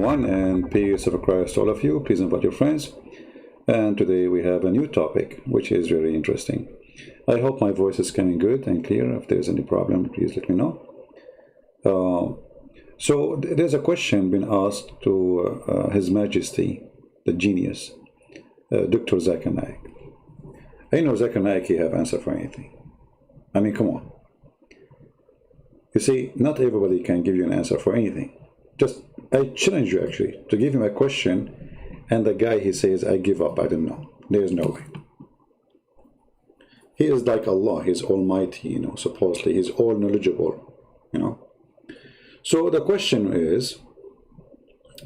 everyone, and peace of Christ to all of you. Please invite your friends. And today we have a new topic, which is very interesting. I hope my voice is coming good and clear. If there's any problem, please let me know. So there's a question been asked to His Majesty, the genius, Dr. Zakir Naik. I know Zakir Naik, he have answer for anything. I mean, come on. You see, not everybody can give you an answer for anything. Just, I challenge you actually to give him a question, and the guy, he says, I give up, I don't know. There's no way. He is like Allah, he's almighty, you know, supposedly, he's all knowledgeable, you know. So the question is,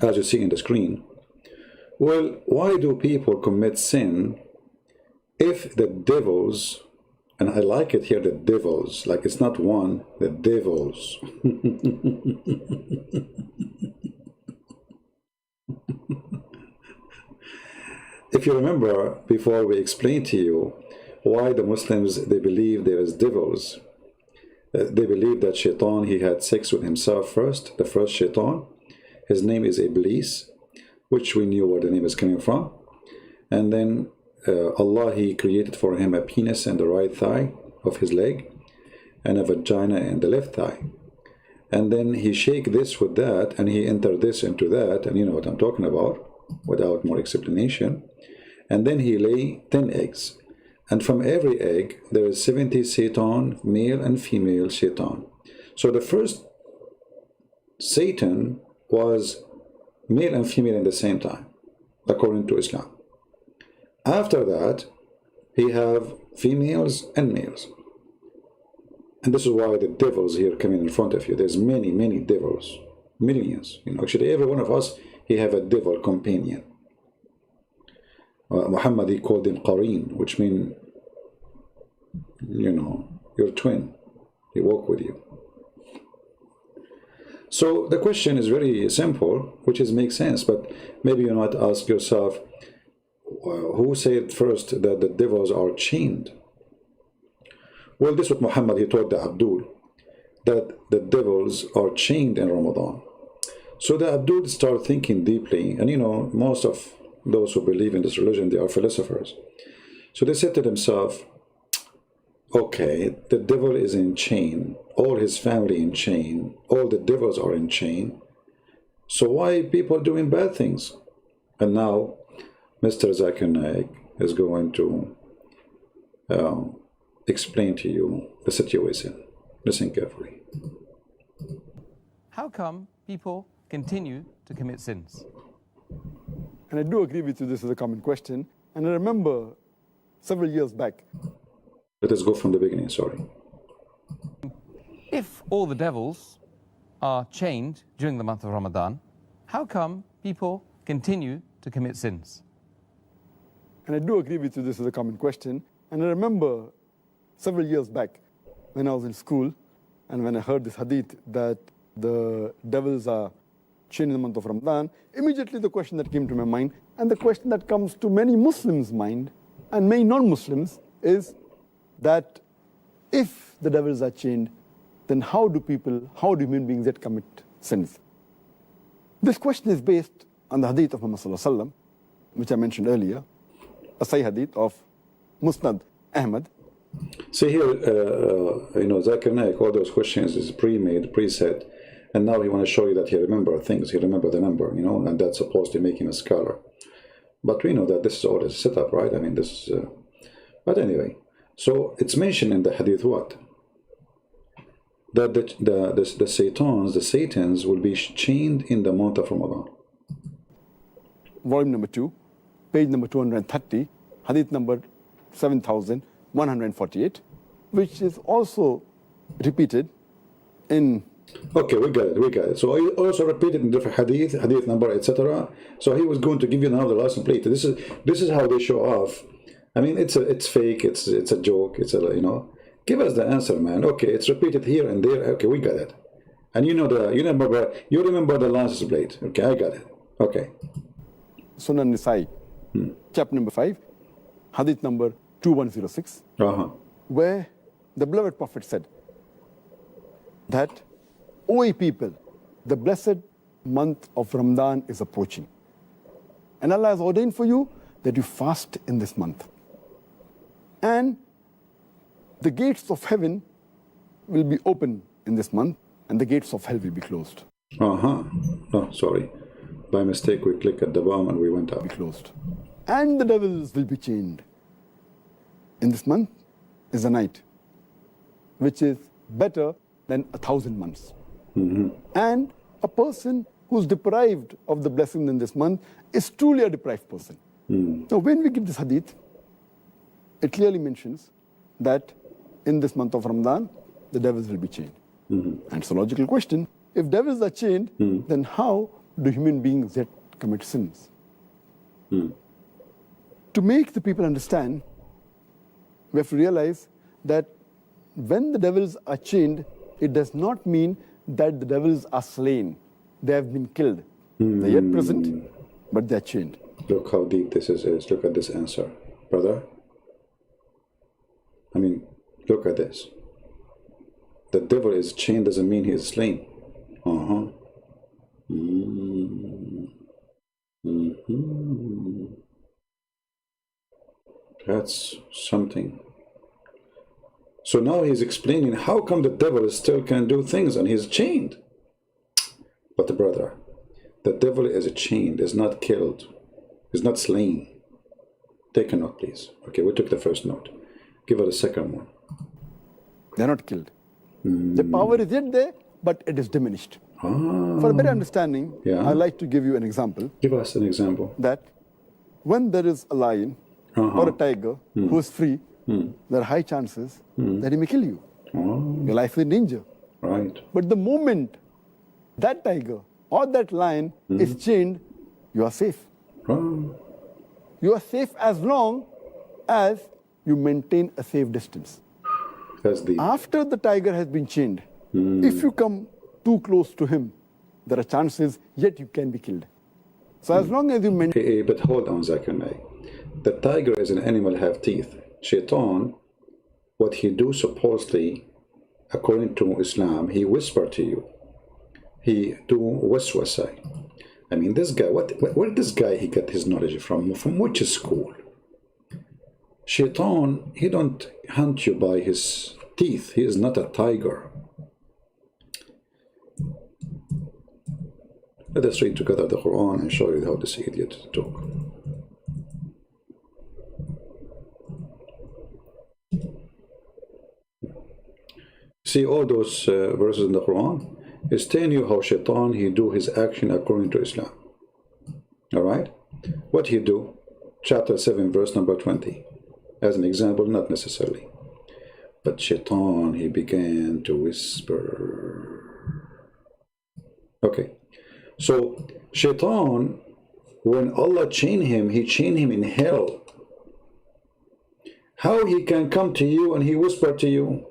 as you see in the screen, well, why do people commit sin if the devils, and I like it here, the devils, like it's not one, the devils. If you remember, before we explained to you why the Muslims, they believe there is devils. They believe that Shaitan, he had sex with himself first, the first Shaitan. His name is Iblis, which we knew where the name is coming from. And then Allah, he created for him a penis in the right thigh of his leg and a vagina in the left thigh. And then he shake this with that and he entered this into that, and you know what I'm talking about without more explanation. And then he lay 10 eggs. And from every egg, there is 70 Satan, male and female Satan. So the first Satan was male and female at the same time, according to Islam. After that, he have females and males. And this is why the devils here coming in front of you. There's many, many devils, millions. You know, actually, every one of us, he have a devil companion. Muhammad, he called him Qareen, which means, you know, your twin. He walk with you. So the question is very simple, which is makes sense, but maybe you might ask yourself, who said first that the devils are chained? Well, this is what Muhammad, he told the Abdul, that the devils are chained in Ramadan. So the Abdul started thinking deeply, and you know, most of those who believe in this religion, they are philosophers. So they said to themselves, okay, the devil is in chain, all his family in chain, all the devils are in chain, so why people doing bad things? And now Mr. Zakir Naik is going to explain to you the situation. Listen carefully. How come people continue to commit sins? And I do agree with you, this is a common question. And I remember several years back. Let us go from the beginning, sorry. If all the devils are chained during the month of Ramadan, how come people continue to commit sins? And I do agree with you, this is a common question. And I remember several years back when I was in school and when I heard this hadith that the devils are chained in the month of Ramadan, immediately the question that came to my mind, and the question that comes to many Muslims' mind and many non-Muslims, is that if the devils are chained, then how do human beings yet commit sins? This question is based on the hadith of Muhammad sallallahu alaihi wasallam, which I mentioned earlier, a Sahih hadith of Musnad Ahmad. See here, you know, Zakir Naik, all those questions is pre-made, preset, and now he want to show you that he remember things, he remember the number, you know, and that's supposed to make him a scholar. But we know that this is all a setup, right? I mean, this is, but anyway, so it's mentioned in the hadith what? That the Satans will be chained in the month of Ramadan. Volume number 2, page number 230, hadith number 7148, which is also repeated in... Okay, we got it. So he also repeated in different hadith number, etc. So he was going to give you another lesson later. This is how they show off. I mean, it's fake. It's a joke. It's a, you know. Give us the answer, man. Okay, it's repeated here and there. Okay, we got it. And you know you remember the license plate. Okay, I got it. Okay. Sunan Nisai, chapter number 5, hadith number 2106, where the beloved Prophet said that, O ye people, the blessed month of Ramadan is approaching. And Allah has ordained for you that you fast in this month. And the gates of heaven will be open in this month, and the gates of hell will be closed. Oh, sorry. By mistake, we clicked at the bottom and we went up. Be closed. And the devils will be chained. In this month is a night, which is better than 1,000 months. And a person who's deprived of the blessing in this month is truly a deprived person. Now, when we get this hadith, it clearly mentions that in this month of Ramadan, the devils will be chained. And it's a logical question. If devils are chained, then how do human beings yet commit sins? To make the people understand, we have to realize that when the devils are chained, it does not mean that the devils are slain. They have been killed. They're yet present, but they're chained. Look how deep this is. Look at this answer, brother. I mean, look at this. The devil is chained doesn't mean he is slain. That's something. So now he's explaining how come the devil still can do things and he's chained. But brother, the devil is chained, is not killed, is not slain. Take a note, please. Okay, we took the first note. Give it a second one. They're not killed. The power is yet there, but it is diminished. For a better understanding, I'd like to give you an example. Give us an example. That when there is a lion or a tiger who is free, there are high chances that he may kill you. Your life is in danger. Right. But the moment that tiger or that lion is chained, you are safe. You are safe as long as you maintain a safe distance. After the tiger has been chained, if you come too close to him, there are chances yet you can be killed. So as long as you maintain... Hey, but hold on, Zakir Naik. The tiger is an animal have teeth. Shaitan, what he do supposedly, according to Islam, he whisper to you. He do waswasa. I mean, this guy, where this guy he got his knowledge from? From which school? Shaitan, he don't hunt you by his teeth. He is not a tiger. Let us read together the Quran and show you how this idiot talk. See all those verses in the Quran is telling you how Shaitan he do his action according to Islam. All right, what he do? Chapter 7, verse number 20. As an example, not necessarily. But Shaitan, he began to whisper. Okay, so Shaitan, when Allah chained him, he chained him in hell. How he can come to you and he whisper to you?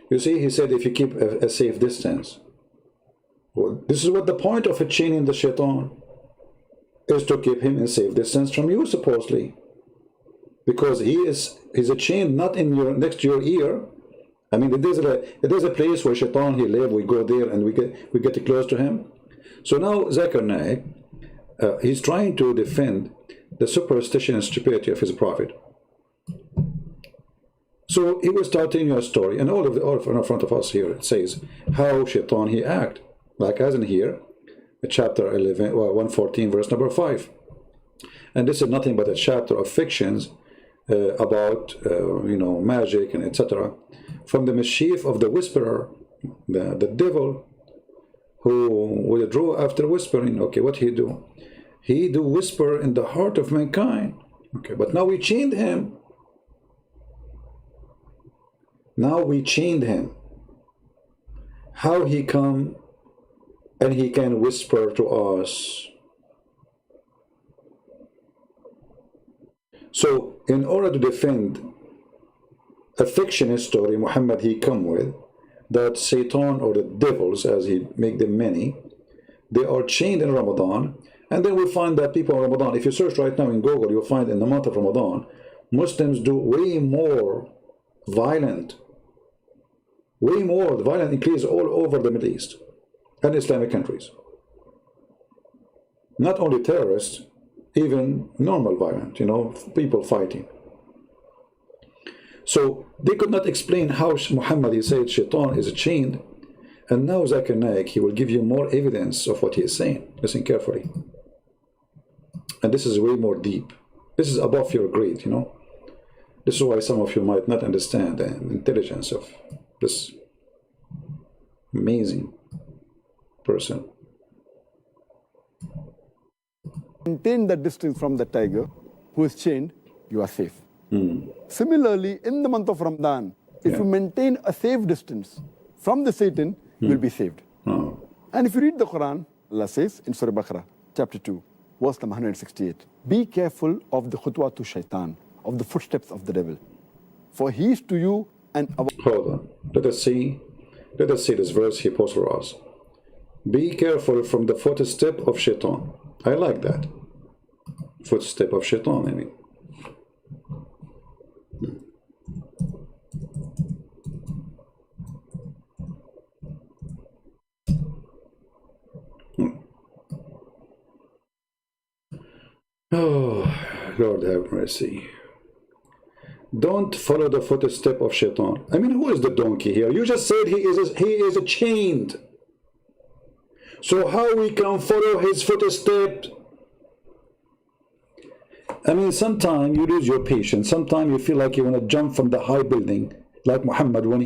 You see, he said if you keep a safe distance. Well, this is what the point of a chaining the Shaitan is, to keep him in safe distance from you, supposedly. Because he's a chain not in your next to your ear. I mean, there's a place where Shaitan he live. We go there and we get close to him. So now Zakir Naik, he's trying to defend the superstition and stupidity of his prophet. So he was starting a story, and all in front of us here it says how Shaitan he act, like as in here, chapter 11, 114, verse number 5. And this is nothing but a chapter of fictions about magic and etc. From the mischief of the whisperer, the devil, who will draw after whispering. Okay, what he do? He do whisper in the heart of mankind. Okay, but now we chained him. Now we chained him. How he come and he can whisper to us? So in order to defend a fictionist story Muhammad he come with, that Satan or the devils, as he make them many, they are chained in Ramadan. And then we find that people in Ramadan, if you search right now in Google, you'll find in the month of Ramadan, Muslims do way more violent. Way more. The violence increase all over the Middle East and Islamic countries. Not only terrorists, even normal violence, you know, people fighting. So they could not explain how Muhammad, he said Shaitan is chained, and now Zakir Naik, he will give you more evidence of what he is saying. Listen carefully. And this is way more deep. This is above your grade, you know. This is why some of you might not understand the intelligence of this amazing person. Maintain that distance from the tiger who is chained, you are safe. Similarly, in the month of Ramadan, if you maintain a safe distance from the Satan, you will be saved. And if you read the Quran, Allah says in Surah Baqarah, chapter 2, verse number 168, be careful of the khutwatu shaitan, of the footsteps of the devil. For he is to you an... Hold on. Let us see this verse he posed for us. Be careful from the footstep of shaitan. I like that. Footstep of shaitan, I mean. Oh, Lord have mercy. Don't follow the footstep of shaitan. I mean, who is the donkey here? You just said he is chained. So how we can follow his footsteps? I mean, sometimes you lose your patience. Sometimes you feel like you want to jump from the high building, like Muhammad when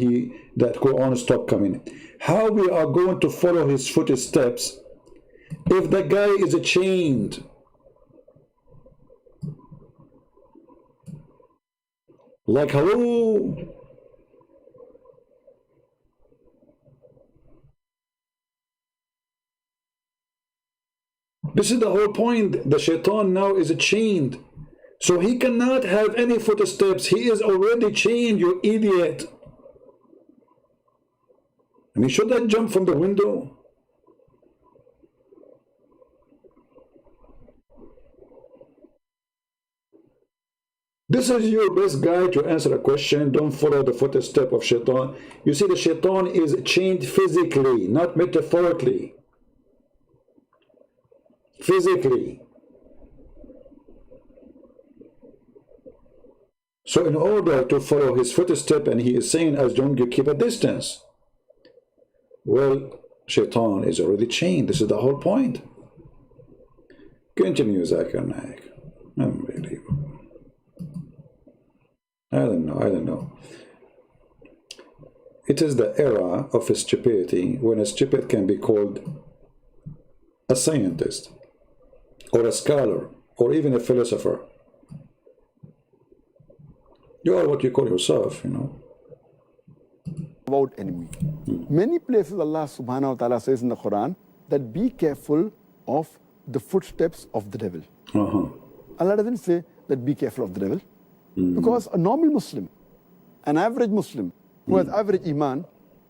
that Quran stopped coming. How we are going to follow his footsteps if the guy is chained? Like, hello? This is the whole point. The shaitan now is chained. So he cannot have any footsteps. He is already chained, you idiot. I mean, should I jump from the window? This is your best guide to answer a question. Don't follow the footstep of shaitan. You see, the shaitan is chained physically, not metaphorically. Physically. So in order to follow his footstep, and he is saying, as long you keep a distance. Well, shaitan is already chained. This is the whole point. Continue, Zakir Naik. Unbelievable. I don't know. It is the era of stupidity when a stupid can be called a scientist or a scholar or even a philosopher. You are what you call yourself, you know. About enemy. Many places Allah subhanahu wa ta'ala says in the Quran that be careful of the footsteps of the devil. Allah doesn't say that be careful of the devil. Because a normal Muslim, an average Muslim who has average iman,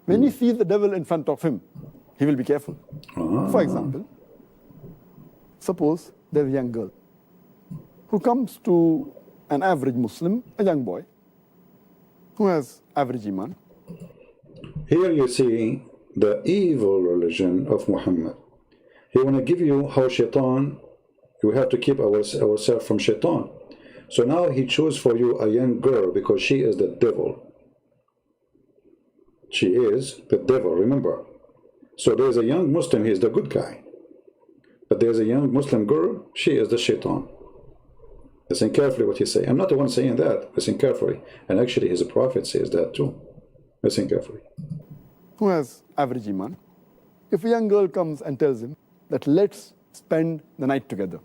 when he sees the devil in front of him, he will be careful. For example, suppose there's a young girl who comes to an average Muslim, a young boy, who has average iman. Here you see the evil religion of Muhammad. He want to give you how shaitan, you have to keep ourselves from shaitan. So now he chose for you a young girl because she is the devil. She is the devil, remember. So there's a young Muslim, he is the good guy. But there's a young Muslim girl, she is the shaitan. Listen carefully what he says. I'm not the one saying that. Listen carefully. And actually his prophet says that too. Listen carefully. Who has average iman? If a young girl comes and tells him that let's spend the night together,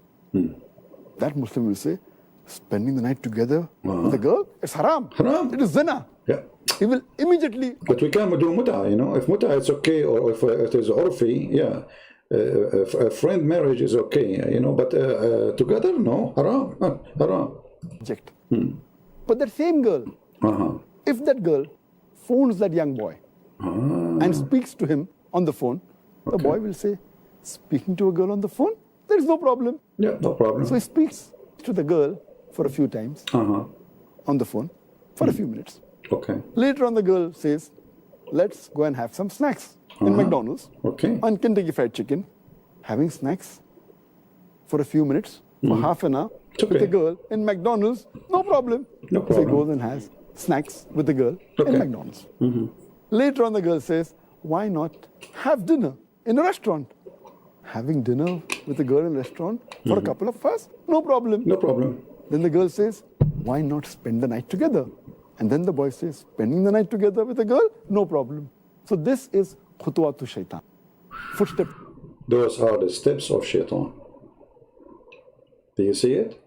that Muslim will say, spending the night together with a girl? It's haram. Haram. It is zina. Yeah. He will immediately... But we can't do mut'a, you know. If mut'a it's okay, or if it is urfi, yeah. A friend marriage is okay, you know, but together, no. Haram. Haram. Reject. But that same girl, if that girl phones that young boy and speaks to him on the phone, the boy will say, speaking to a girl on the phone? There is no problem. Yeah, no problem. So he speaks to the girl for a few times on the phone for a few minutes. Okay. Later on, the girl says, let's go and have some snacks in McDonald's. Okay. On Kentucky Fried Chicken, having snacks for a few minutes, for half an hour, okay. with the girl in McDonald's, no problem. No So he problem. goes and has snacks with the girl Okay. in McDonald's. Later on, the girl says, why not have dinner in a restaurant? Having dinner with the girl in a restaurant for a couple of hours, no problem. No problem. Then the girl says, why not spend the night together? And then the boy says, spending the night together with a girl, no problem. So this is khutuwatu shaitan, footstep. Those are the steps of shaitan. Do you see it?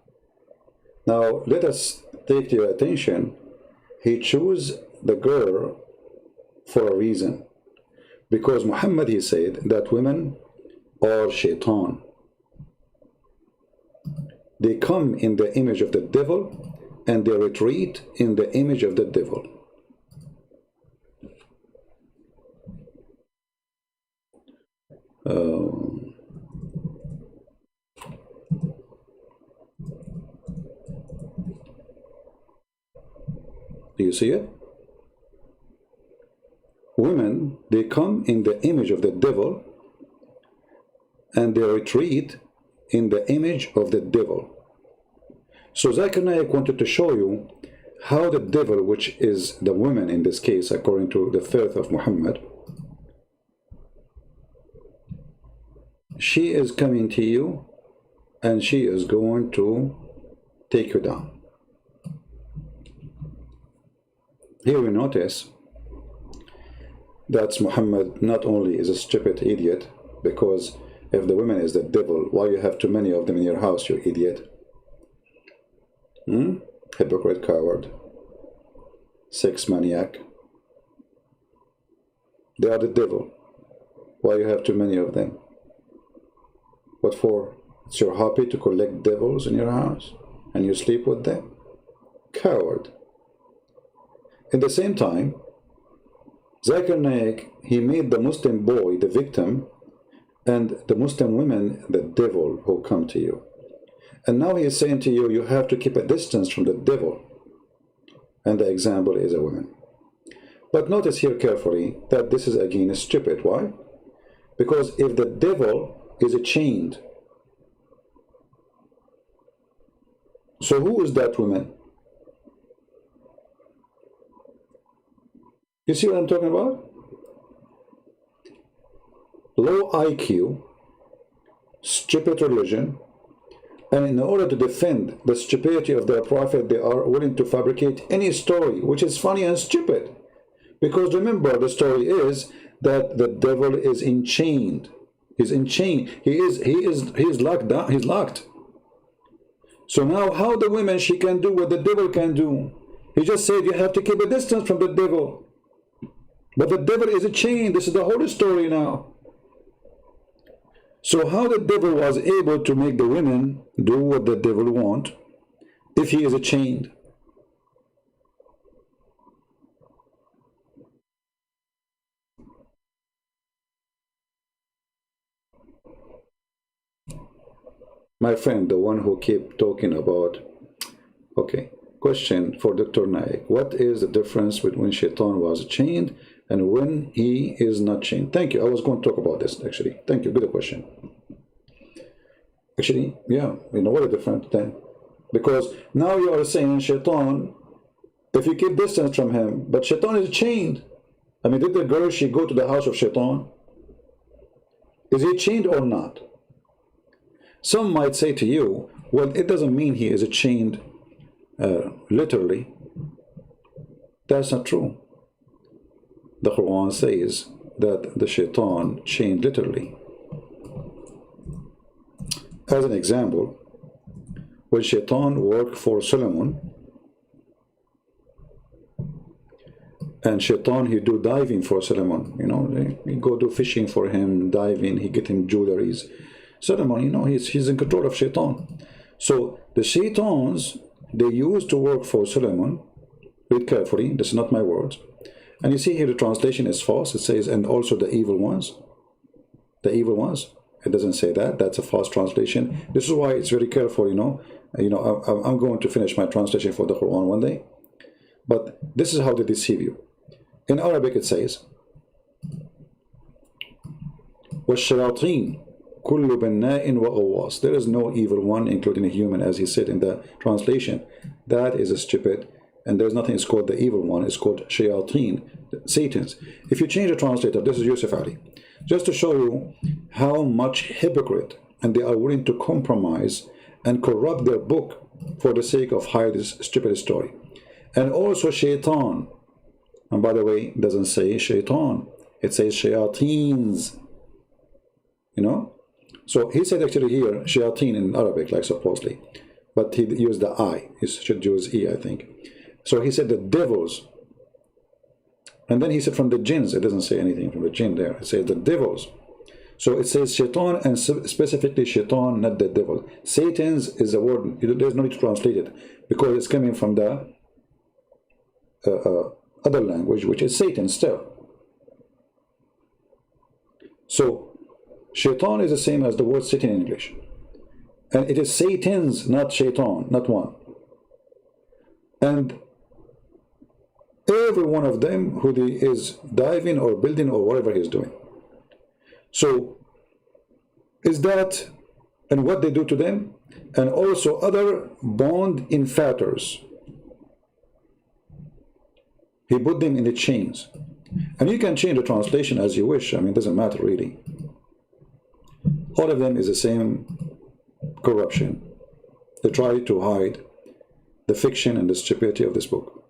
Now let us take to your attention. He chose the girl for a reason. Because Muhammad, he said that women are shaitan. They come in the image of the devil and they retreat in the image of the devil. Do you see it? Women, they come in the image of the devil and they retreat in the image of the devil. So Zakir Naik wanted to show you how the devil, which is the woman in this case, according to the faith of Muhammad, she is coming to you and she is going to take you down. Here we notice that Muhammad not only is a stupid idiot, because if the woman is the devil, why you have too many of them in your house, you idiot? Hypocrite, coward, sex maniac. They are the devil. Why you have too many of them? What for? It's your hobby to collect devils in your house and you sleep with them? Coward. At the same time, Zakir Naik, he made the Muslim boy the victim and the Muslim women the devil who come to you. And now he is saying to you, you have to keep a distance from the devil. And the example is a woman. But notice here carefully that this is again stupid. Why? Because if the devil is chained, so who is that woman? You see what I'm talking about? Low IQ, stupid religion, and in order to defend the stupidity of their prophet, they are willing to fabricate any story which is funny and stupid. Because remember, the story is that the devil is enchained. He's enchained. He's locked down. He's locked. So now, how the women, she can do what the devil can do? He just said you have to keep a distance from the devil. But the devil is chained. This is the whole story now. So how the devil was able to make the women do what the devil want if he is chained? My friend, the one who keep talking about, okay, question for Dr. Naik. What is the difference between shaitan was chained and when he is not chained? Thank you. I was going to talk about this actually. Thank you. Good question. Actually, yeah, you know what a difference then. Because now you are saying shaitan, if you keep distance from him, but shaitan is chained. I mean, did the girl, she go to the house of shaitan? Is he chained or not? Some might say to you, well, it doesn't mean he is chained literally. That's not true. The Quran says that the shaitan chained literally. As an example, when shaitan worked for Solomon, and shaitan, he do diving for Solomon, you know, he go do fishing for him, diving, he get him jewelries. Solomon, you know, he's in control of shaitan. So the shaitans, they used to work for Solomon. Read carefully, this is not my words. And you see here the translation is false. It says, and also the evil ones. The evil ones. It doesn't say that. That's a false translation. This is why it's very careful, you know. I'm going to finish my translation for the Quran one day. But this is how they deceive you. In Arabic it says, وَالشَّيَاطِينَ كُلُّ بَنَّاءٍ وَغَوَّاصٍ. There is no evil one, including a human, as he said in the translation. That is a stupid, and there's nothing, it's called the evil one, it's called shayateen, Satan's. If you change the translator, this is Yusuf Ali, just to show you how much hypocrite, and they are willing to compromise and corrupt their book for the sake of hide this stupid story. And also shaitan, and by the way, it doesn't say shaitan, it says shayateens, you know. So he said actually here shayateen in Arabic, like supposedly, but he used the I, he should use E, I think. So he said the devils, and then he said from the jinns. It doesn't say anything from the jinn there, it says the devils. So it says shaitan, and specifically shaitan, not the devil. Satan's is a word, there's no need to translate it, because it's coming from the other language, which is Satan still. So shaitan is the same as the word Satan in English, and it is Satan's, not shaitan, not one. And every one of them who is diving or building or whatever he's doing. So is that, and what they do to them, and also other bond in fetters. He put them in the chains. And you can change the translation as you wish. I mean, it doesn't matter really. All of them is the same corruption. They try to hide the fiction and the stupidity of this book.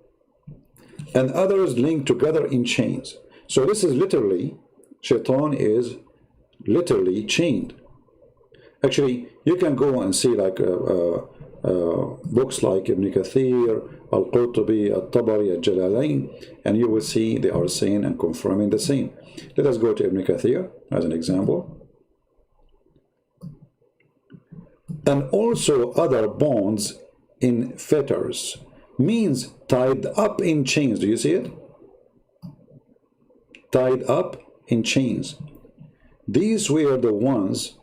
And others linked together in chains. So this is literally, shaitan is literally chained. Actually, you can go and see like books like Ibn Kathir, Al-Qurtubi, Al-Tabari, Al-Jalalain, and you will see they are saying and confirming the same. Let us go to Ibn Kathir as an example. And also other bonds in fetters means tied up in chains. Do you see it? Tied up in chains. These were the ones.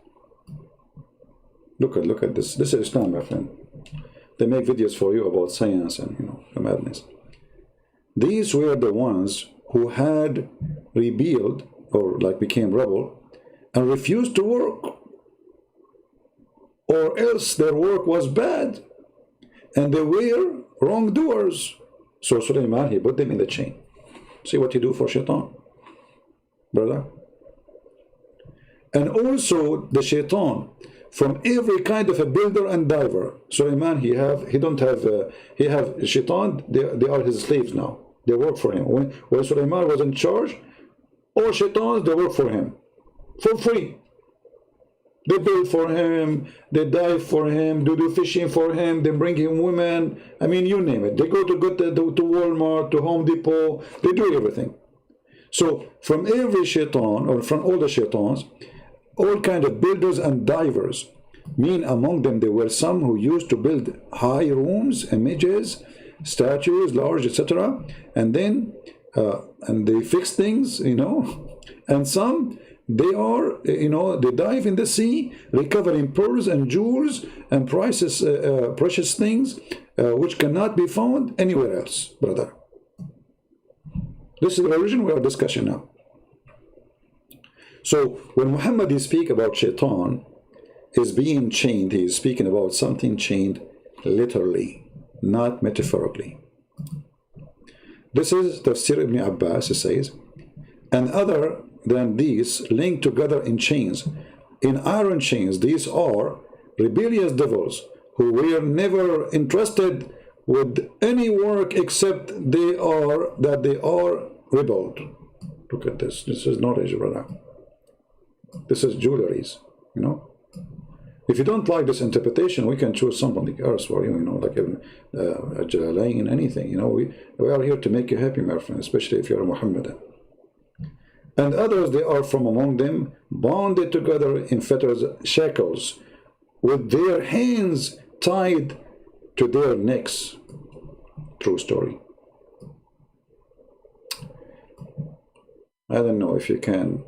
Look at this. This is Islam, my friend. They make videos for you about science and the madness. These were the ones who had rebelled or like became rebel and refused to work, or else their work was bad and they were wrongdoers. So Sulaiman, he put them in the chain. See what he do for shaitan, brother. And also the shaitan from every kind of a builder and diver. Sulaiman, he have shaitan, they are his slaves now. They work for him. When Sulaiman was in charge, all shaitans, they work for him for free. They build for him, they dive for him, they do fishing for him, they bring him women. I mean, you name it. They go to Walmart, to Home Depot, they do everything. So from every shaitan, or from all the shaitans, all kind of builders and divers, mean among them there were some who used to build high rooms, images, statues, large, etc. And then and they fix things, and some they are, they dive in the sea, recovering pearls and jewels and precious things which cannot be found anywhere else, brother. This is the religion we are discussing now. So when Muhammad is speaking about shaitan is being chained, he is speaking about something chained literally, not metaphorically. This is Tafsir Ibn Abbas, it says, and other than these linked together in chains, in iron chains. These are rebellious devils who were never interested with any work except they are rebelled. Look at this. This is knowledge, brother. This is jewelries, If you don't like this interpretation, we can choose something else for you, like a Jalalain, anything. We are here to make you happy, my friend, especially if you're a Muhammadan. And others, they are from among them, bonded together in fetters, shackles, with their hands tied to their necks. True story. I don't know if you can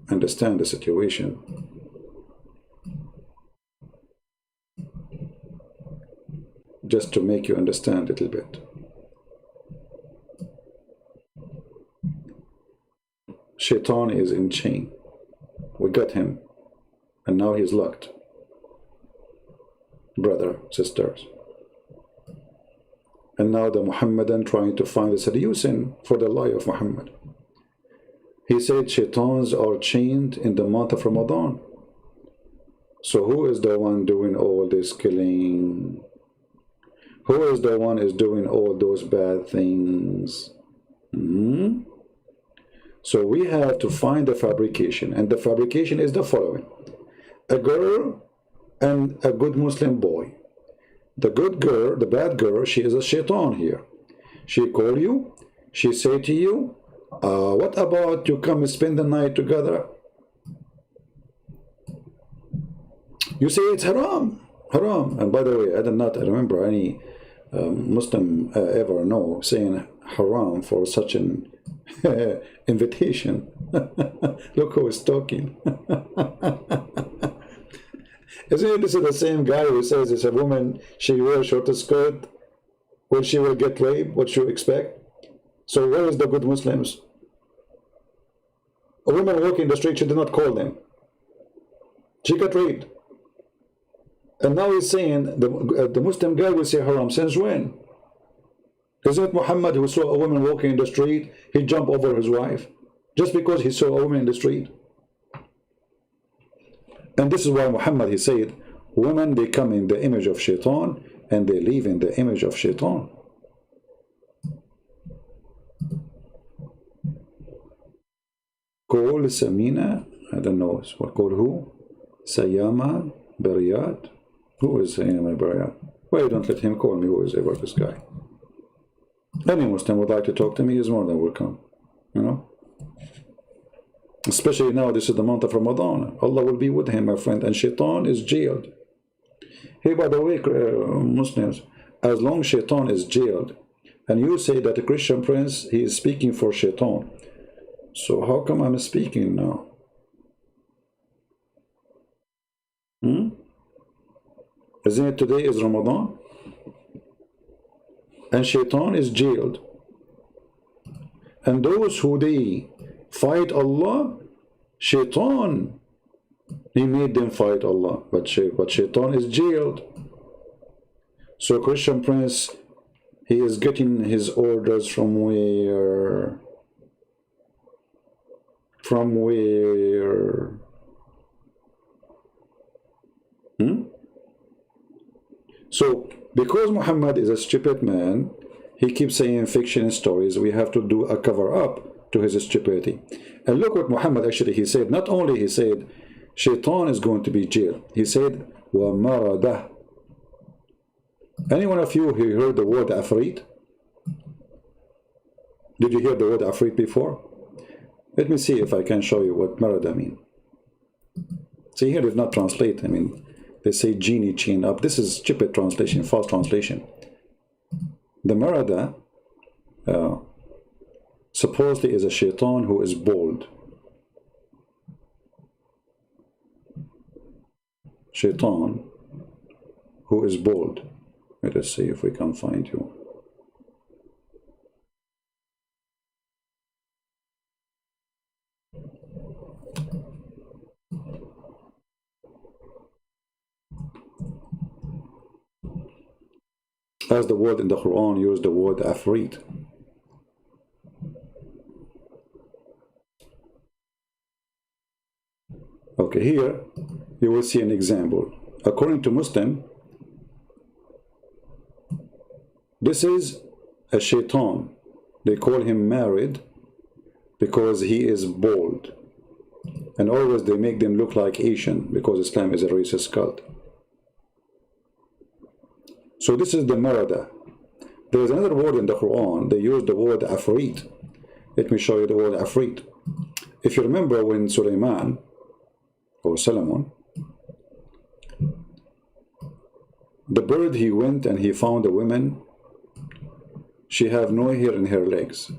understand the situation. just to make you understand a little bit. Shaitan is in chain. We got him, and now he's locked. Brother, sisters. And now the Muhammadan trying to find a solution for the lie of Muhammad. He said shaitans are chained in the month of Ramadan. So who is the one doing all this killing? Who is the one is doing all those bad things? So we have to find the fabrication, and the fabrication is the following: a girl and a good Muslim boy. The good girl, the bad girl, she is a shaitan here. She call you, she say to you, what about you come and spend the night together? You say it's haram, haram. And by the way, I did not remember any Muslim ever know saying haram for such an invitation. Look who is talking. Isn't it this is the same guy who says it's a woman, she wears short skirt, when she will get raped, what you expect? So where is the good Muslims? A woman walking the street, she did not call them. She got raped. And now he's saying, the Muslim guy will say haram. Since when? Isn't it Muhammad who saw a woman walking in the street, he jumped over his wife? Just because he saw a woman in the street. And this is why Muhammad, he said, women, they come in the image of shaitan, and they live in the image of shaitan. Call Samina, I don't know, what call who? Sayama Bariyat. Who is Sayama Bariyat? Why don't let him call me? Who is ever this guy? Any Muslim would like to talk to me, he is more than welcome. You know? Especially now, this is the month of Ramadan. Allah will be with him, my friend, and shaitan is jailed. Hey, by the way, Muslims, as long as shaitan is jailed, and you say that the Christian prince, he is speaking for shaitan, so how come I'm speaking now? Isn't it today is Ramadan? And shaitan is jailed. And those who they fight Allah, shaitan, he made them fight Allah. But shaitan is jailed. So Christian prince, he is getting his orders from where? From where? So, because Muhammad is a stupid man, he keeps saying fiction stories. We have to do a cover-up to his stupidity. And look what Muhammad actually, he said. Not only he said, shaitan is going to be jailed. He said, وَمَرَدَهُ. Any one of you who heard the word afrit? Did you hear the word afrit before? Let me see if I can show you what marada mean. See, here did not translate. I mean, they say genie chain up. This is stupid translation, false translation. The marada supposedly is a shaitan who is bold. Shaitan who is bold. Let us see if we can find you. As the word in the Quran used the word afrit. Okay, here you will see an example. According to Muslim, this is a shaitan. They call him married because he is bold. And always they make them look like Asian because Islam is a racist cult. So this is the marada. There is another word in the Quran. They use the word afrit. Let me show you the word afrit. If you remember when Sulaiman or Solomon, the bird, he went and he found a woman. She have no hair in her legs,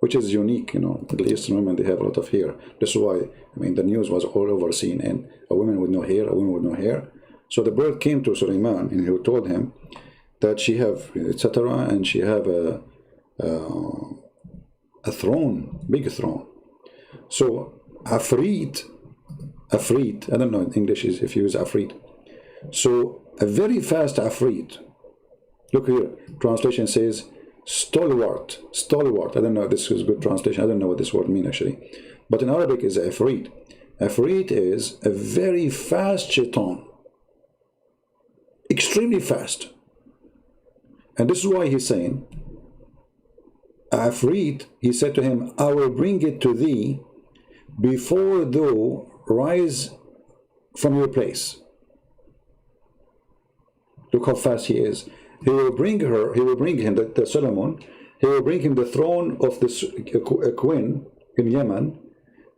which is unique, you know. Middle Eastern women, they have a lot of hair. That's why, I mean, the news was all over CNN. A woman with no hair, a woman with no hair. So the bird came to Sulaiman and he told him, that she have etc., and she have a throne, big throne. So afrit, I don't know in English if you use afrit. So a very fast afrit. Look here, translation says stalwart. I don't know if this is a good translation. I don't know what this word means actually. But in Arabic is afrit. Afrit is a very fast shaitan. Extremely fast. And this is why he's saying, Afrit, he said to him, I will bring it to thee before thou rise from your place. Look how fast he is. He will bring him, the Solomon, he will bring him the throne of this queen in Yemen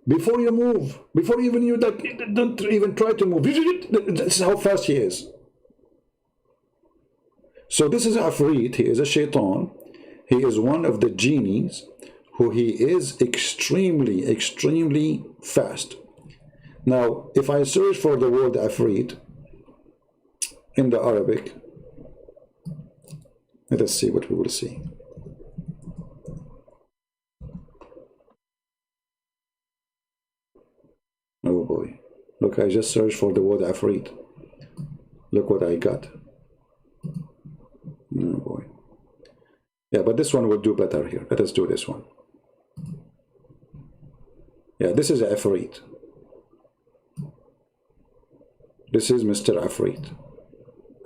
before you move, before even you don't even try to move. This is how fast he is. So this is Afrit, he is a shaitan. He is one of the genies who he is extremely, extremely fast. Now, if I search for the word Afrit in the Arabic, let us see what we will see. Oh boy. Look, I just searched for the word Afrit. Look what I got. Oh boy. Yeah, but this one will do better here. Let us do this one. Yeah, this is Afrit. This is Mr. Afrit,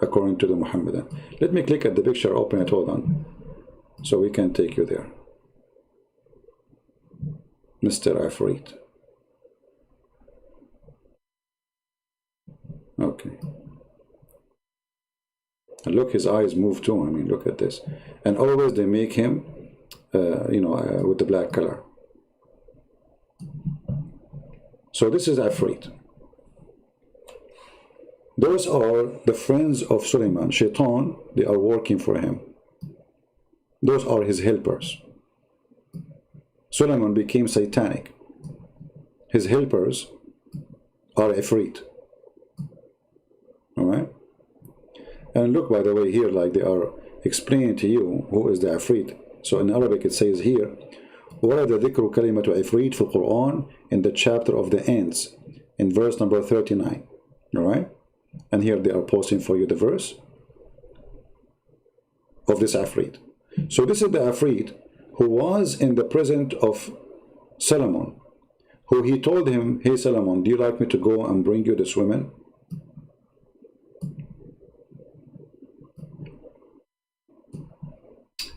according to the Muhammadan. Let me click at the picture, open it, hold on, so we can take you there. Mr. Afrit. Okay. And look, his eyes move too. I mean, look at this. And always they make him, with the black color. So this is Afrit. Those are the friends of Suleiman. Shaitan, they are working for him. Those are his helpers. Suleiman became satanic. His helpers are Afrit. Alright? And look, by the way, here, like they are explaining to you who is the Afrit. So in Arabic it says here, وَرَدَ ذِكْرُ كَلِمَةُ عِفْرِيت في القرآن, in the chapter of the ants, in verse number 39. Alright? And here they are posting for you the verse of this Afrit. So this is the Afrit who was in the presence of Solomon, who he told him, hey Solomon, do you like me to go and bring you this woman?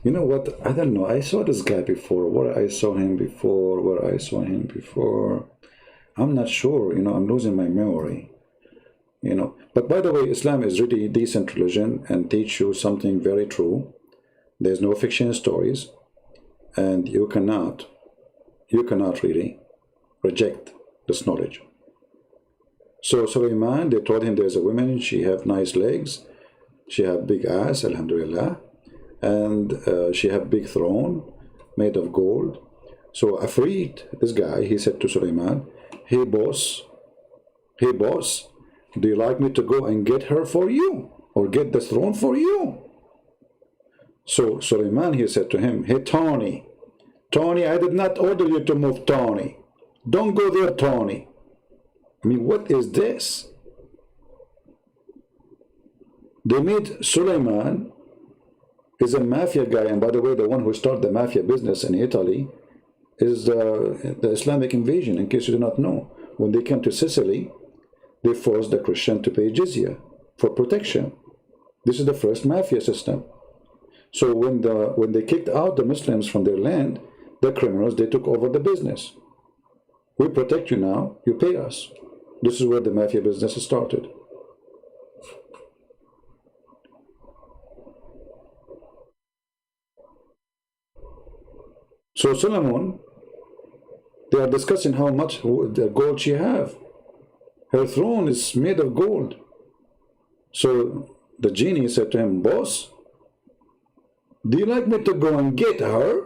You know what? I don't know. I saw this guy before. Where I saw him before. I'm not sure. I'm losing my memory. But by the way, Islam is really a decent religion and teach you something very true. There's no fiction stories, and you cannot really reject this knowledge. So Sulaiman, they told him there's a woman, she have nice legs, she have big ass, alhamdulillah, and she have big throne made of gold. So Afrit, this guy, he said to Sulaiman, hey boss, do you like me to go and get her for you, or get the throne for you? So Sulaiman, he said to him, hey Tony, I did not order you to move, Tony. Don't go there, Tony. I mean, what is this? They made Sulaiman is a mafia guy, and by the way, the one who started the mafia business in Italy is the Islamic invasion, in case you do not know. When they came to Sicily, they forced the Christian to pay jizya for protection. This is the first mafia system. So when they kicked out the Muslims from their land, the criminals, they took over the business. We protect you now, you pay us. This is where the mafia business started. So Solomon, they are discussing how much the gold she have. Her throne is made of gold. So the genie said to him, boss, do you like me to go and get her?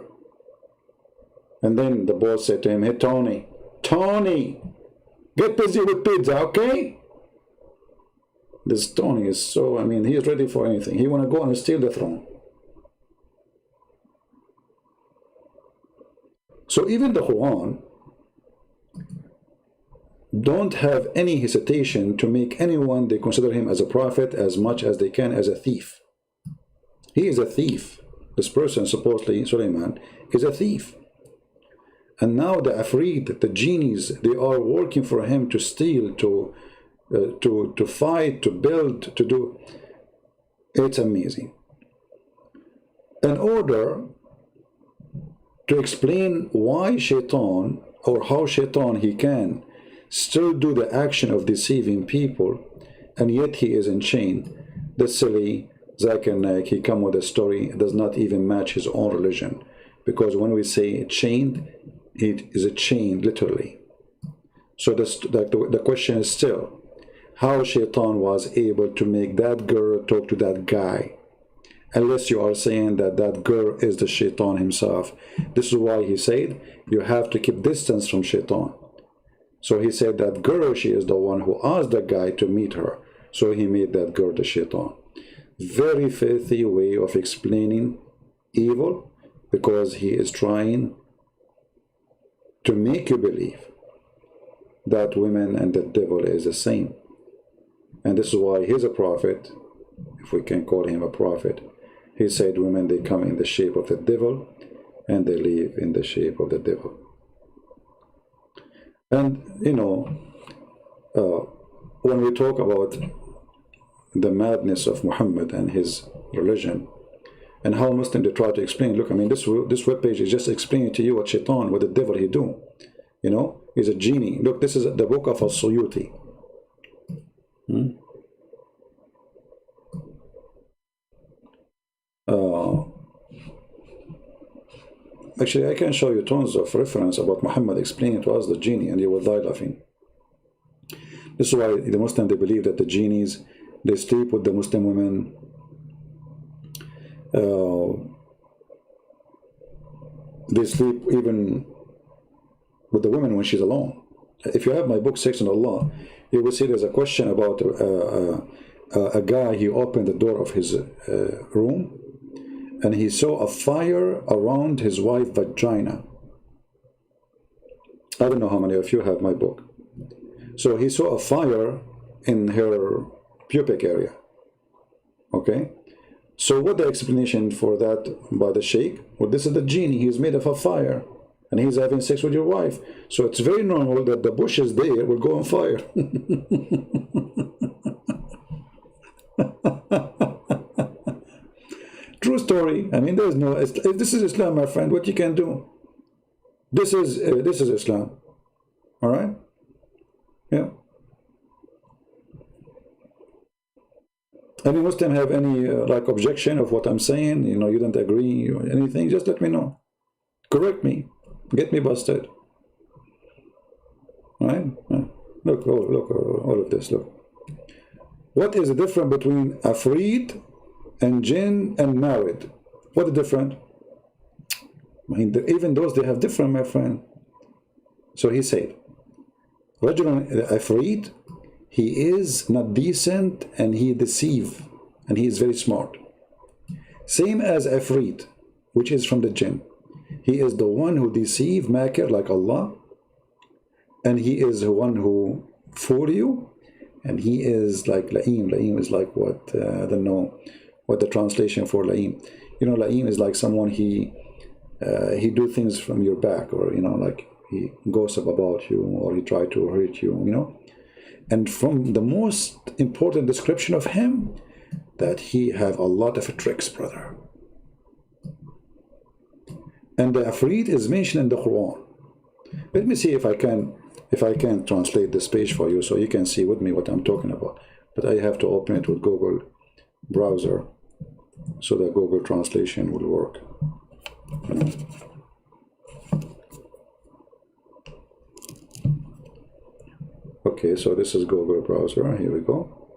And then the boss said to him, hey Tony, get busy with pizza, okay? This Tony is so, I mean, he's ready for anything. He want to go and steal the throne. So even the Quran don't have any hesitation to make anyone they consider him as a prophet as much as they can as a thief. He is a thief. This person, supposedly Suleiman, is a thief. And now the Afreed, the genies, they are working for him to steal, to fight, to build, to do. It's amazing. In order to explain why Shaitan, or how Shaitan he can still do the action of deceiving people, and yet he is in chain, the silly Zakir Naik, he come with a story that does not even match his own religion. Because when we say chained, it is a chain literally. So the question is still, how Shaitan was able to make that girl talk to that guy, unless you are saying that that girl is the Shaitan himself. This is why he said you have to keep distance from Shaitan. So he said that girl, she is the one who asked the guy to meet her. So he made that girl the Shaitan. Very filthy way of explaining evil, because he is trying to make you believe that women and the devil is the same. And this is why he's a prophet, if we can call him a prophet. He said women, they come in the shape of the devil and they leave in the shape of the devil. And you know, when we talk about the madness of Muhammad and his religion, and how Muslims they try to explain, look, I mean, this webpage is just explaining to you what Shaitan, what the devil he do. You know, he's a genie. Look, this is the book of Al-Suyuti. Actually, I can show you tons of reference about Muhammad explaining to us the genie, and you will die laughing. This is why the Muslims, they believe that the genies, they sleep with the Muslim women. They sleep even with the woman when she's alone. If you have my book, Section Allah, you will see there's a question about a guy. He opened the door of his room, and he saw a fire around his wife's vagina. I don't know how many of you have my book. So he saw a fire in her pubic area. Okay? So what the explanation for that by the sheikh? Well, this is the genie. He's made of a fire, and he's having sex with your wife. So it's very normal that the bushes there will go on fire. True story. I mean, there's no. If this is Islam, my friend, what you can do? This is Islam. All right. Yeah. Any Muslim have any like objection of what I'm saying? You know, you don't agree or anything? Just let me know. Correct me. Get me busted. All right. Look, all of this. Look. What is the difference between Afreed and jinn and married? What is different? I mean, even those, they have different, my friend. So he said, رجل Afreed, he is not decent and he deceive, and he is very smart. Same as Afreed, which is from the jinn. He is the one who deceive, makir, like Allah, and he is the one who fool you, and he is like la'im. La'im is like what, I don't know what the translation for la'im. You know, la'im is like someone he do things from your back, or, you know, like he gossip about you, or he try to hurt you, you know. And from the most important description of him, that he have a lot of tricks, brother. And the Afreed is mentioned in the Quran. Let me see if I can translate this page for you, so you can see with me what I'm talking about. But I have to open it with Google browser, so that Google translation will work. Okay, so this is Google browser. Here we go.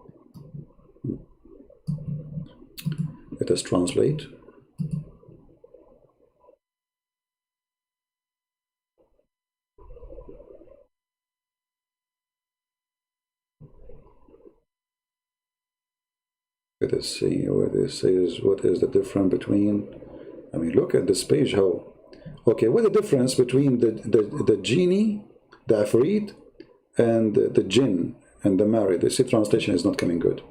Let us translate. Let us see what this is. What is the difference between? I mean, look at this page. How? Okay, what's the difference between the genie, the afrit, and the jinn and the married? The translation is not coming good.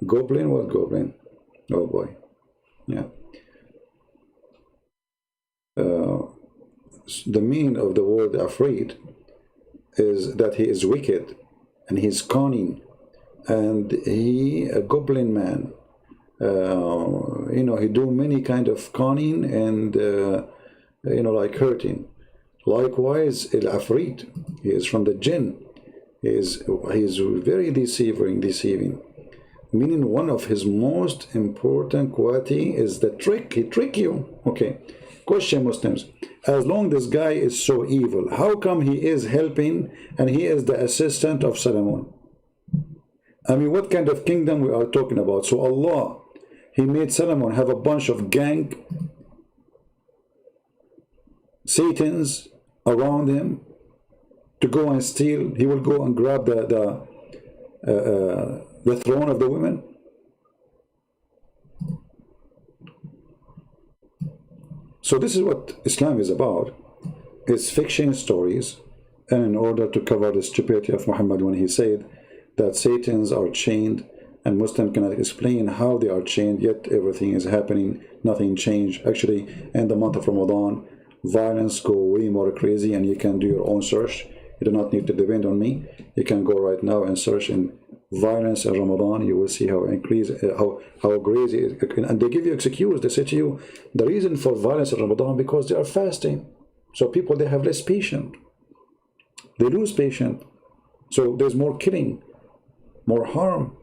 Goblin? What goblin? Oh boy. Yeah. The meaning of the word afrit is that he is wicked and he's cunning, and he a goblin man. You know, he do many kind of conning and you know, like hurting. Likewise, al-afrit, he is from the jinn. He is very deceiving. Meaning one of his most important quality is the trick. He trick you. Okay. Question, Muslims. As long this guy is so evil, how come he is helping and he is the assistant of Solomon? I mean, what kind of kingdom we are talking about? So Allah, he made Solomon have a bunch of gang Satans around him to go and steal. He will go and grab the throne of the women. So this is what Islam is about. It's fiction stories, and in order to cover the stupidity of Muhammad when he said that Satans are chained and Muslim cannot explain how they are chained, yet everything is happening, nothing changed. Actually, in the month of Ramadan, violence go way more crazy, and you can do your own search. You do not need to depend on me. You can go right now and search in violence in Ramadan. You will see how how crazy it is. And they give you excuse. They say to you, the reason for violence in Ramadan because they are fasting. So people, they have less patience. They lose patience. So there's more killing, more harm.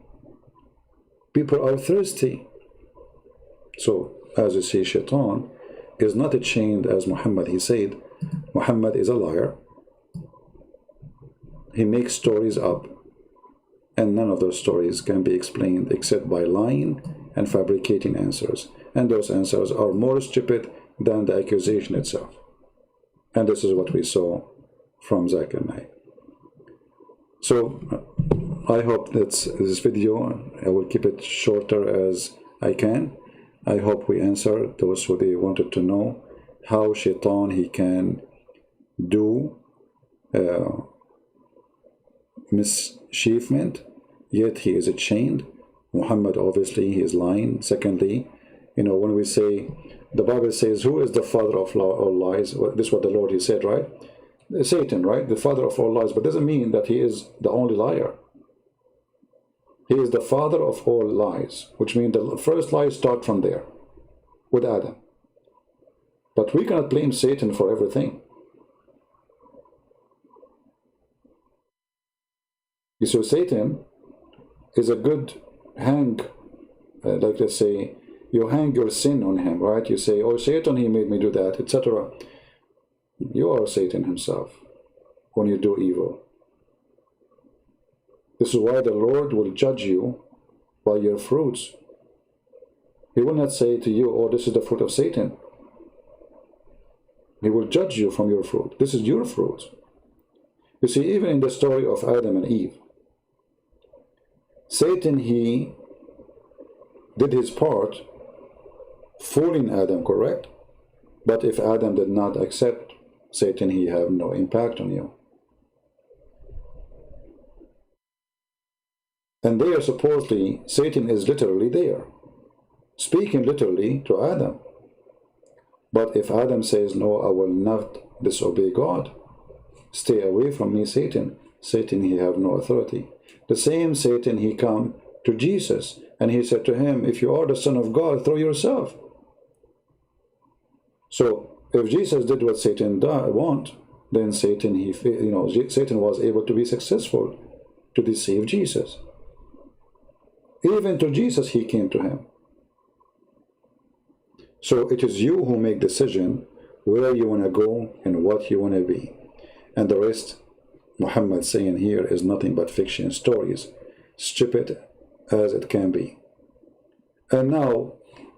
People are thirsty. So as you see, Shaitan is not chained as Muhammad. He said Muhammad is a liar. He makes stories up, and none of those stories can be explained except by lying and fabricating answers. And those answers are more stupid than the accusation itself. And this is what we saw from Zakir Naik. So I hope that this video, I will keep it shorter as I can. I hope we answer those who they wanted to know how Shaitan, he can do mischievement, yet he is chained. Muhammad, obviously, he is lying. Secondly, you know, when we say, the Bible says, who is the father of all lies? This is what the Lord, he said, right? Satan, right? The father of all lies, but doesn't mean that he is the only liar. He is the father of all lies, which means the first lies start from there, with Adam. But we cannot blame Satan for everything. You see, Satan is a good hang, like let's say, you hang your sin on him, right? You say, oh, Satan, he made me do that, etc. You are Satan himself when you do evil. This is why the Lord will judge you by your fruits. He will not say to you, oh, this is the fruit of Satan. He will judge you from your fruit. This is your fruit. You see, even in the story of Adam and Eve, Satan, he did his part, fooling Adam, correct? But if Adam did not accept Satan, he have no impact on you. And there, supposedly, Satan is literally there, speaking literally to Adam. But if Adam says, no, I will not disobey God, stay away from me, Satan, Satan, he have no authority. The same Satan, he come to Jesus, and he said to him, if you are the Son of God, throw yourself. So, if Jesus did what Satan want, then Satan, Satan was able to be successful to deceive Jesus. Even to Jesus, he came to him. So it is you who make decision where you want to go and what you want to be. And the rest, Muhammad saying here, is nothing but fiction stories, stupid as it can be. And now,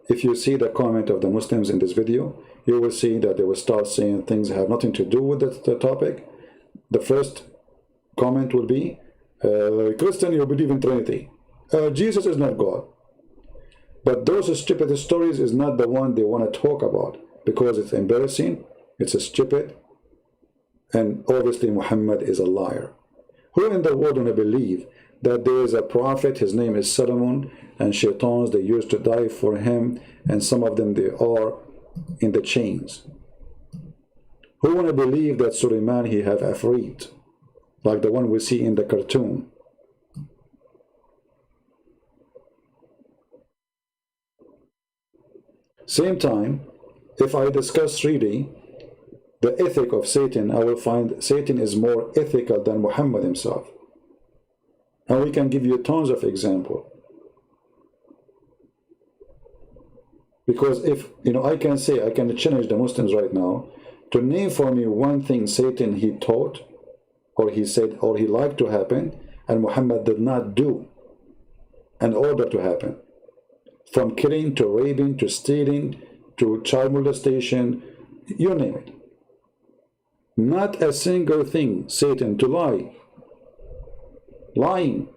if you see the comment of the Muslims in this video, you will see that they will start saying things that have nothing to do with the topic. The first comment will be, Christian, you believe in Trinity. Jesus is not God. But those stupid stories is not the one they want to talk about, because it's embarrassing, it's stupid, and obviously Muhammad is a liar. Who in the world want to believe that there is a prophet, his name is Solomon, and shaitans, they used to die for him, and some of them, they are in the chains? Who want to believe that Suleiman, he have Afrit, like the one we see in the cartoon? Same time, if I discuss really the ethic of Satan, I will find Satan is more ethical than Muhammad himself. And we can give you tons of examples. Because if, I can say, I can challenge the Muslims right now to name for me one thing Satan he taught, or he said, or he liked to happen, and Muhammad did not do in order to happen. From killing, to raping, to stealing, to child molestation, you name it. Not a single thing, Satan, to lie. Lying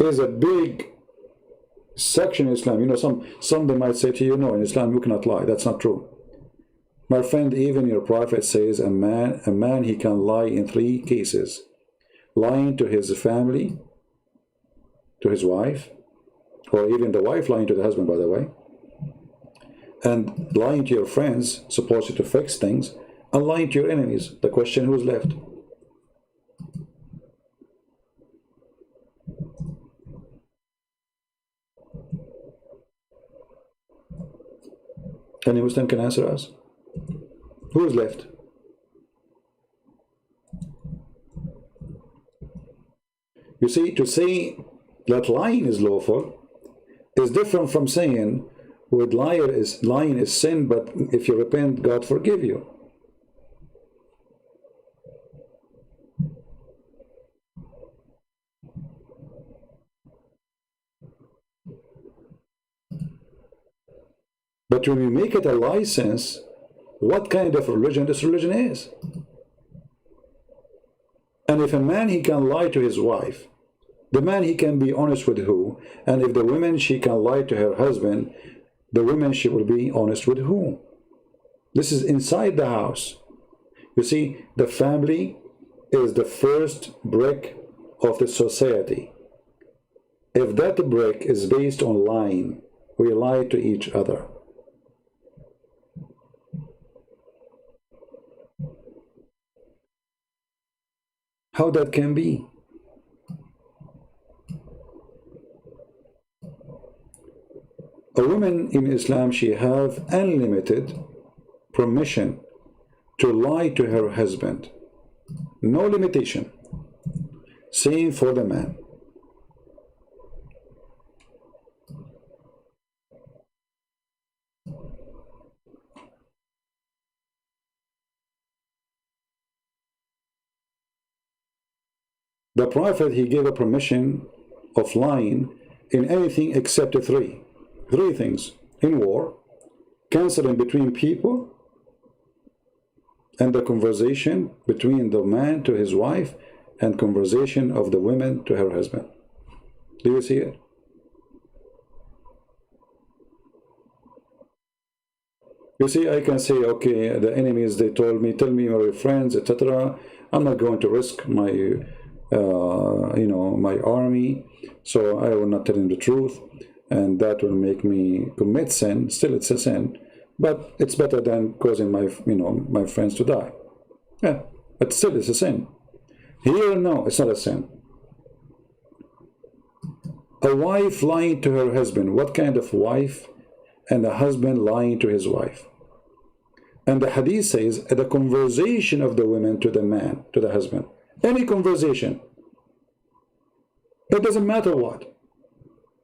is a big section in Islam. Some they might say to you, no, in Islam you cannot lie. That's not true. My friend, even your prophet says a man he can lie in 3 cases. Lying to his family, to his wife, or even the wife lying to the husband, by the way, and lying to your friends, supposed to fix things, and lying to your enemies. The question, who's left? Any Muslim can answer us? Who's left? You see, to say that lying is lawful is different from saying with lying is sin, but if you repent, God forgive you. But when we make it a license, what kind of religion this religion is? And if a man, he can lie to his wife, the man, he can be honest with who? And if the woman, she can lie to her husband, the woman, she will be honest with who? This is inside the house. You see, the family is the first brick of the society. If that brick is based on lying, we lie to each other. How that can be? A woman in Islam, she have unlimited permission to lie to her husband. No limitation. Same for the man. The Prophet, he gave a permission of lying in anything except 3. 3 things. In war, counseling between people, and the conversation between the man to his wife, and conversation of the woman to her husband. Do you see it? You see, I can say, okay, the enemies, they told me, tell me my friends, etc. I'm not going to risk my my army, so I will not tell him the truth, and that will make me commit sin. Still, it's a sin, but it's better than causing my friends to die. Yeah, but still, it's a sin. Here, no, it's not a sin. A wife lying to her husband. What kind of wife? And a husband lying to his wife. And the hadith says the conversation of the women to the man, to the husband. Any conversation. It doesn't matter what.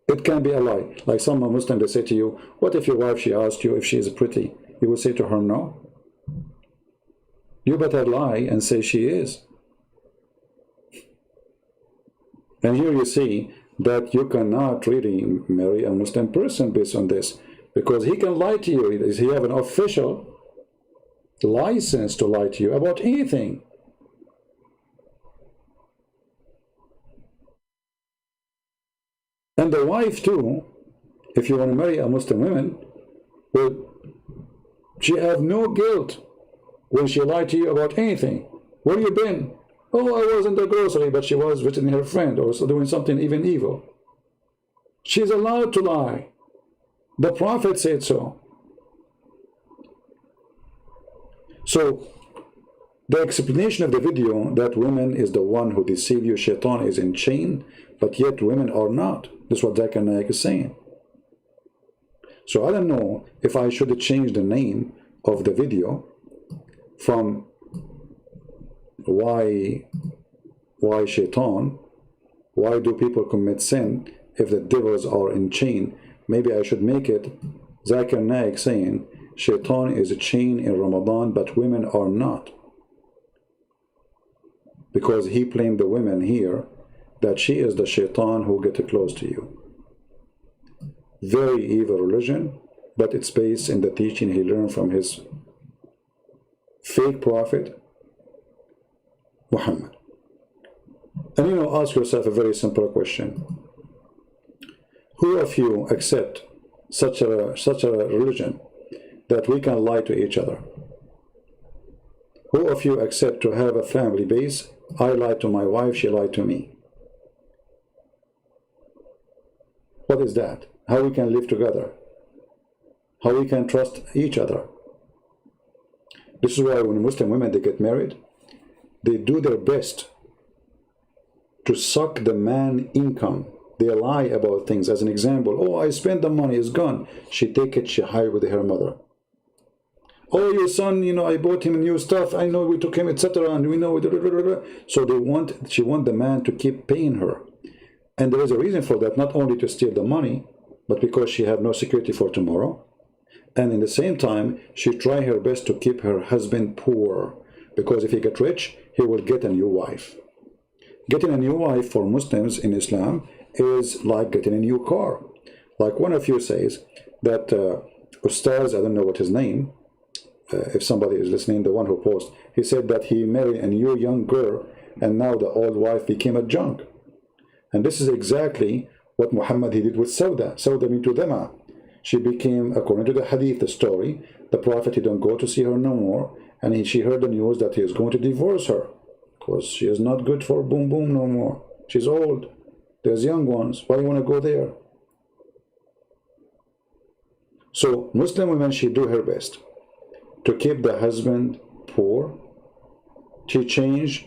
It can be a lie. Like some Muslim, they say to you, what if your wife, she asked you if she is pretty? You will say to her, no. You better lie and say she is. And here you see that you cannot really marry a Muslim person based on this, because he can lie to you. He have an official license to lie to you about anything. And the wife too, if you want to marry a Muslim woman, well, she have no guilt when she lied to you about anything. Where you been? Oh, I was in the grocery, but she was visiting her friend or doing something even evil. She's allowed to lie. The Prophet said so. So, the explanation of the video that women is the one who deceive you, Shaitan is in chain, but yet women are not. This is what Zakir Naik is saying. So I don't know if I should change the name of the video from why Shaitan, why do people commit sin if the devils are in chain. Maybe I should make it Zakir Naik saying Shaitan is a chain in Ramadan, but women are not. Because he blamed the women here that she is the Shaitan who get close to you. Very evil religion, but it's based in the teaching he learned from his fake prophet, Muhammad. And you know, ask yourself a very simple question. Who of you accept such a religion that we can lie to each other? Who of you accept to have a family base? I lied to my wife, she lied to me. What is that? How we can live together? How we can trust each other? This is why when Muslim women, they get married, they do their best to suck the man income. They lie about things. As an example, oh, I spent the money, it's gone. She take it, she hide with her mother. Oh, your son, you know, I bought him new stuff. I know we took him, etc. And we know. So she want the man to keep paying her. And there is a reason for that, not only to steal the money, but because she have no security for tomorrow. And in the same time, she try her best to keep her husband poor. Because if he get rich, he will get a new wife. Getting a new wife for Muslims in Islam is like getting a new car. Like one of you says that Ustaz, I don't know what his name, if somebody is listening, the one who posts, he said that he married a new young girl and now the old wife became a junk. And this is exactly what Muhammad he did with Sauda. Sauda bintu Dama. She became, according to the hadith, the story, the Prophet, he don't go to see her no more, and she heard the news that he is going to divorce her because she is not good for boom boom no more. She's old. There's young ones. Why do you want to go there? So Muslim women, she do her best to keep the husband poor. She changed,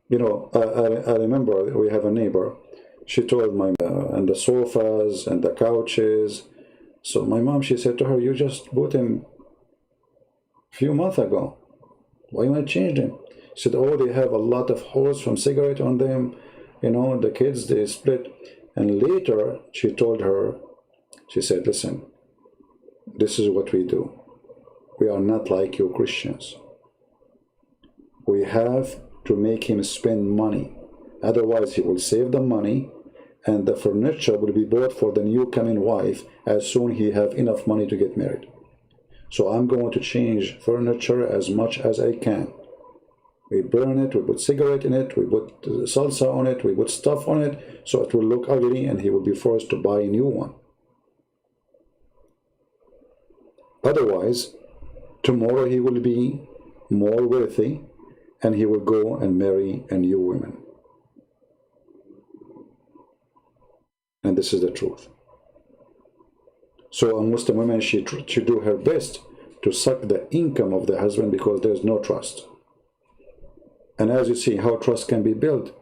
you know, I remember we have a neighbor. She told my and the sofas and the couches. So my mom, she said to her, you just bought him a few months ago. Why you want to change them? She said, oh, they have a lot of holes from cigarette on them. You know, the kids, they split. And later, she told her, she said, listen, this is what we do. We are not like you Christians. We have to make him spend money. Otherwise, he will save the money and the furniture will be bought for the new coming wife as soon he have enough money to get married. So I'm going to change furniture as much as I can. We burn it, we put cigarette in it, we put salsa on it, we put stuff on it, so it will look ugly and he will be forced to buy a new one. Otherwise, tomorrow he will be more wealthy and he will go and marry a new woman. And this is the truth. So a Muslim woman, she do her best to suck the income of the husband because there's no trust. And as you see how trust can be built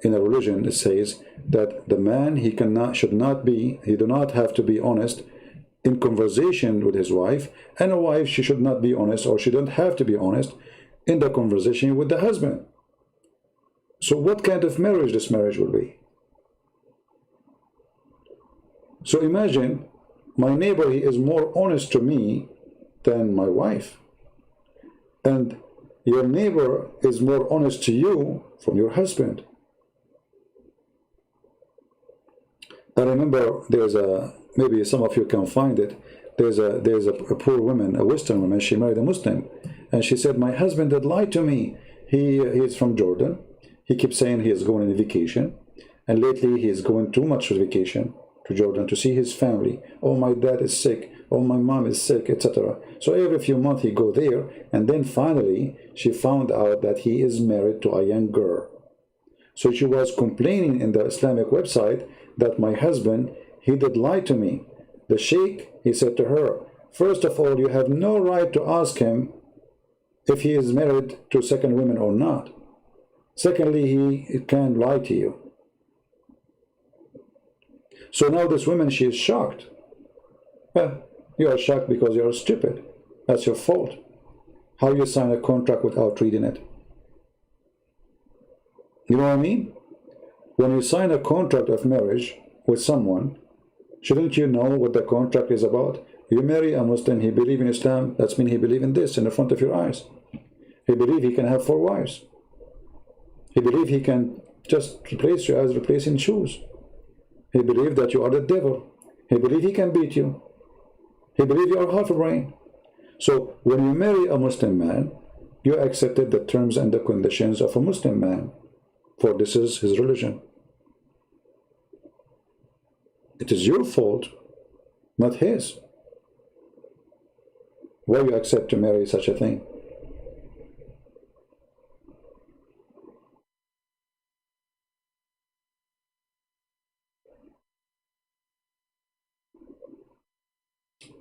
in a religion, it says that the man, he do not have to be honest in conversation with his wife, and a wife, she should not be honest, or she don't have to be honest in the conversation with the husband. So what kind of marriage this marriage will be? So imagine my neighbor, he is more honest to me than my wife. And your neighbor is more honest to you from your husband. I remember there's a, maybe some of you can find it, there's a poor woman, a Western woman, she married a Muslim. And she said, my husband had lied to me. He is from Jordan. He keeps saying he is going on vacation. And lately he is going too much on vacation to Jordan to see his family. Oh, my dad is sick. Oh, my mom is sick, etc. So every few months he go there, and then finally she found out that he is married to a young girl. So she was complaining in the Islamic website that my husband, he did lie to me. The sheikh, he said to her, first of all, you have no right to ask him if he is married to second women or not. Secondly, he can lie to you. So now this woman, she is shocked. Well, you are shocked because you are stupid. That's your fault. How you sign a contract without reading it? You know what I mean? When you sign a contract of marriage with someone, shouldn't you know what the contract is about? You marry a Muslim, he believes in Islam, that means he believes in this in the front of your eyes. He believes he can have 4 wives. He believes he can just replace you as replacing shoes. He believes that you are the devil. He believes he can beat you. He believes you are half a brain. So when you marry a Muslim man, you accepted the terms and the conditions of a Muslim man, for this is his religion. It is your fault, not his. Why you accept to marry such a thing?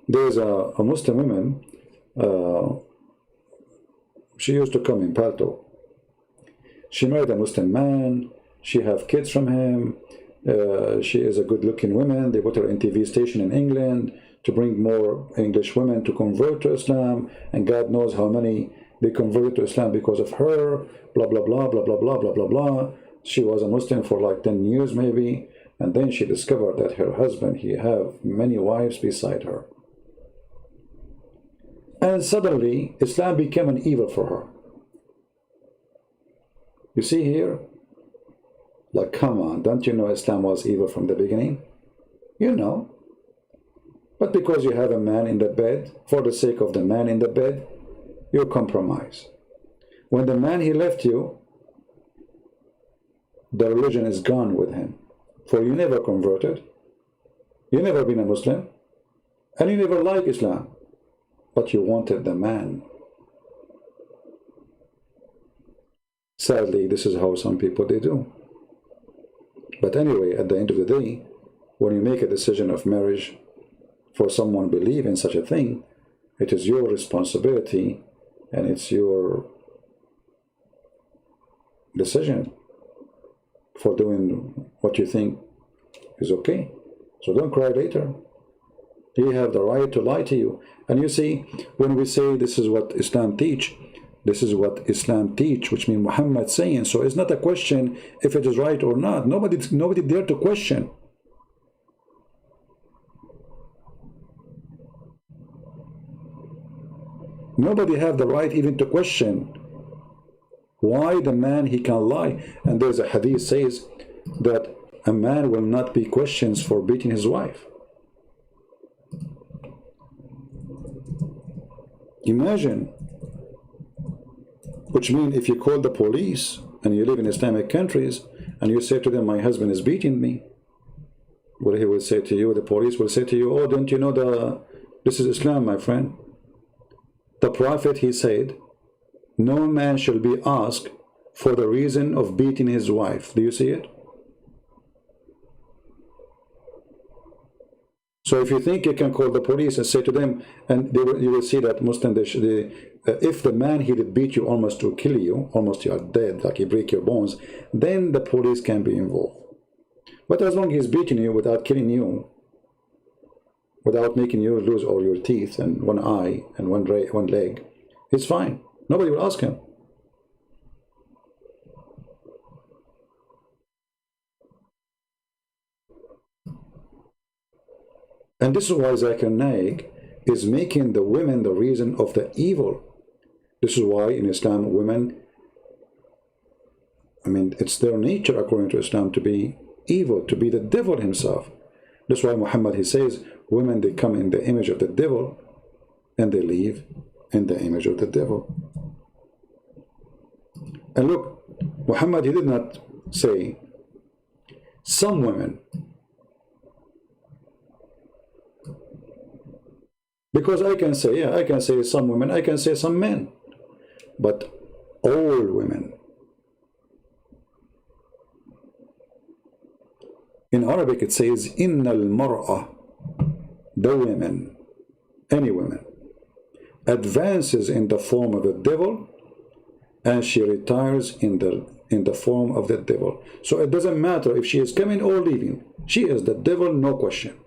There's a Muslim woman, she used to come in Palto. She married a Muslim man, she have kids from him, she is a good-looking woman. They put her in TV station in England to bring more English women to convert to Islam, and God knows how many they converted to Islam because of her, blah, blah, blah, blah, blah, blah, blah, blah, blah. She was a Muslim for like 10 years maybe, and then she discovered that her husband, he have many wives beside her. And suddenly, Islam became an evil for her. You see here? Like, come on, don't you know Islam was evil from the beginning? You know. But because you have a man in the bed, for the sake of the man in the bed, you compromise. When the man, he left you, the religion is gone with him. For you never converted. You never been a Muslim. And you never liked Islam. But you wanted the man. Sadly, this is how some people they do. But anyway, at the end of the day, when you make a decision of marriage for someone believe in such a thing, it is your responsibility and it's your decision for doing what you think is okay. So don't cry later. You have the right to lie to you. And you see, when we say this is what Islam teach, this is what Islam teach, which means Muhammad saying. So it's not a question if it is right or not. Nobody dare to question. Nobody have the right even to question why the man he can lie. And there's a hadith says that a man will not be questioned for beating his wife. Imagine, which means if you call the police and you live in Islamic countries and you say to them, my husband is beating me, well, he will say to you, the police will say to you, oh, don't you know this is Islam, my friend. The Prophet, he said, no man shall be asked for the reason of beating his wife. Do you see it? So if you think you can call the police and say to them, and you will see that Muslim, if the man he did beat you almost to kill you, almost you are dead, like he break your bones, then the police can be involved. But as long as he's beating you without killing you, without making you lose all your teeth and one eye and one leg, it's fine. Nobody will ask him. And this is why Zakir Naik is making the women the reason of the evil. This is why in Islam, women, it's their nature according to Islam to be evil, to be the devil himself. That's why Muhammad, he says, women, they come in the image of the devil and they leave in the image of the devil. And look, Muhammad, he did not say Some women. Because I can say, yeah, I can say some women, I can say some men. But all women. In Arabic it says, إِنَّ الْمَرْأَةِ, the women, any women, advances in the form of the devil, and she retires in the form of the devil. So it doesn't matter if she is coming or leaving. She is the devil, no question.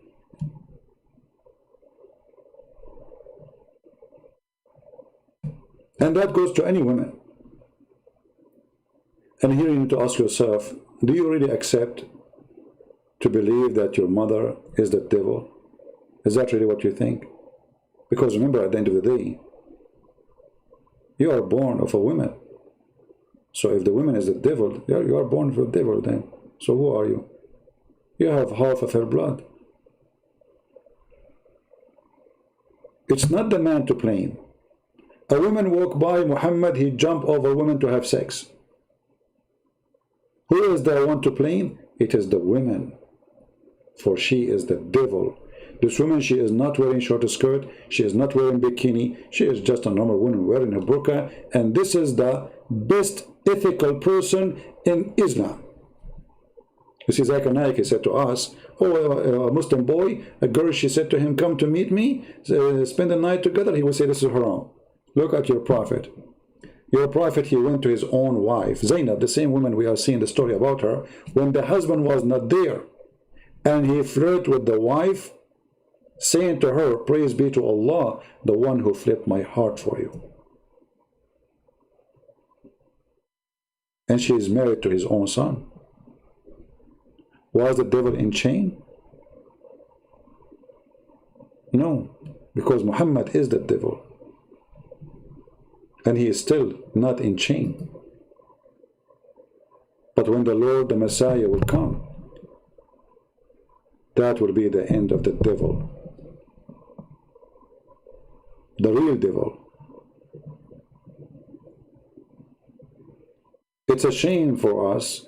And that goes to any woman. And here you need to ask yourself, do you really accept to believe that your mother is the devil? Is that really what you think? Because remember, at the end of the day, you are born of a woman. So if the woman is the devil, you are born of the devil then. So who are you? You have half of her blood. It's not the man to blame. A woman walk by Muhammad, he jump over women to have sex. Who is the one to blame? It is the women. For she is the devil. This woman, she is not wearing short skirt, she is not wearing bikini, she is just a normal woman wearing a burqa, and this is the best ethical person in Islam. You see, Zakir Naik, he said to us, oh, a Muslim boy, a girl, she said to him, come to meet me, spend the night together. He would say, this is haram. Look at your prophet. Your prophet, he went to his own wife, Zainab, the same woman we are seeing the story about her, when the husband was not there. And he flirted with the wife, saying to her, praise be to Allah, the one who flipped my heart for you. And she is married to his own son. Was the devil in chain? No, because Muhammad is the devil. And he is still not in chain. But when the Lord, the Messiah, will come, that will be the end of the devil. The real devil. It's a shame for us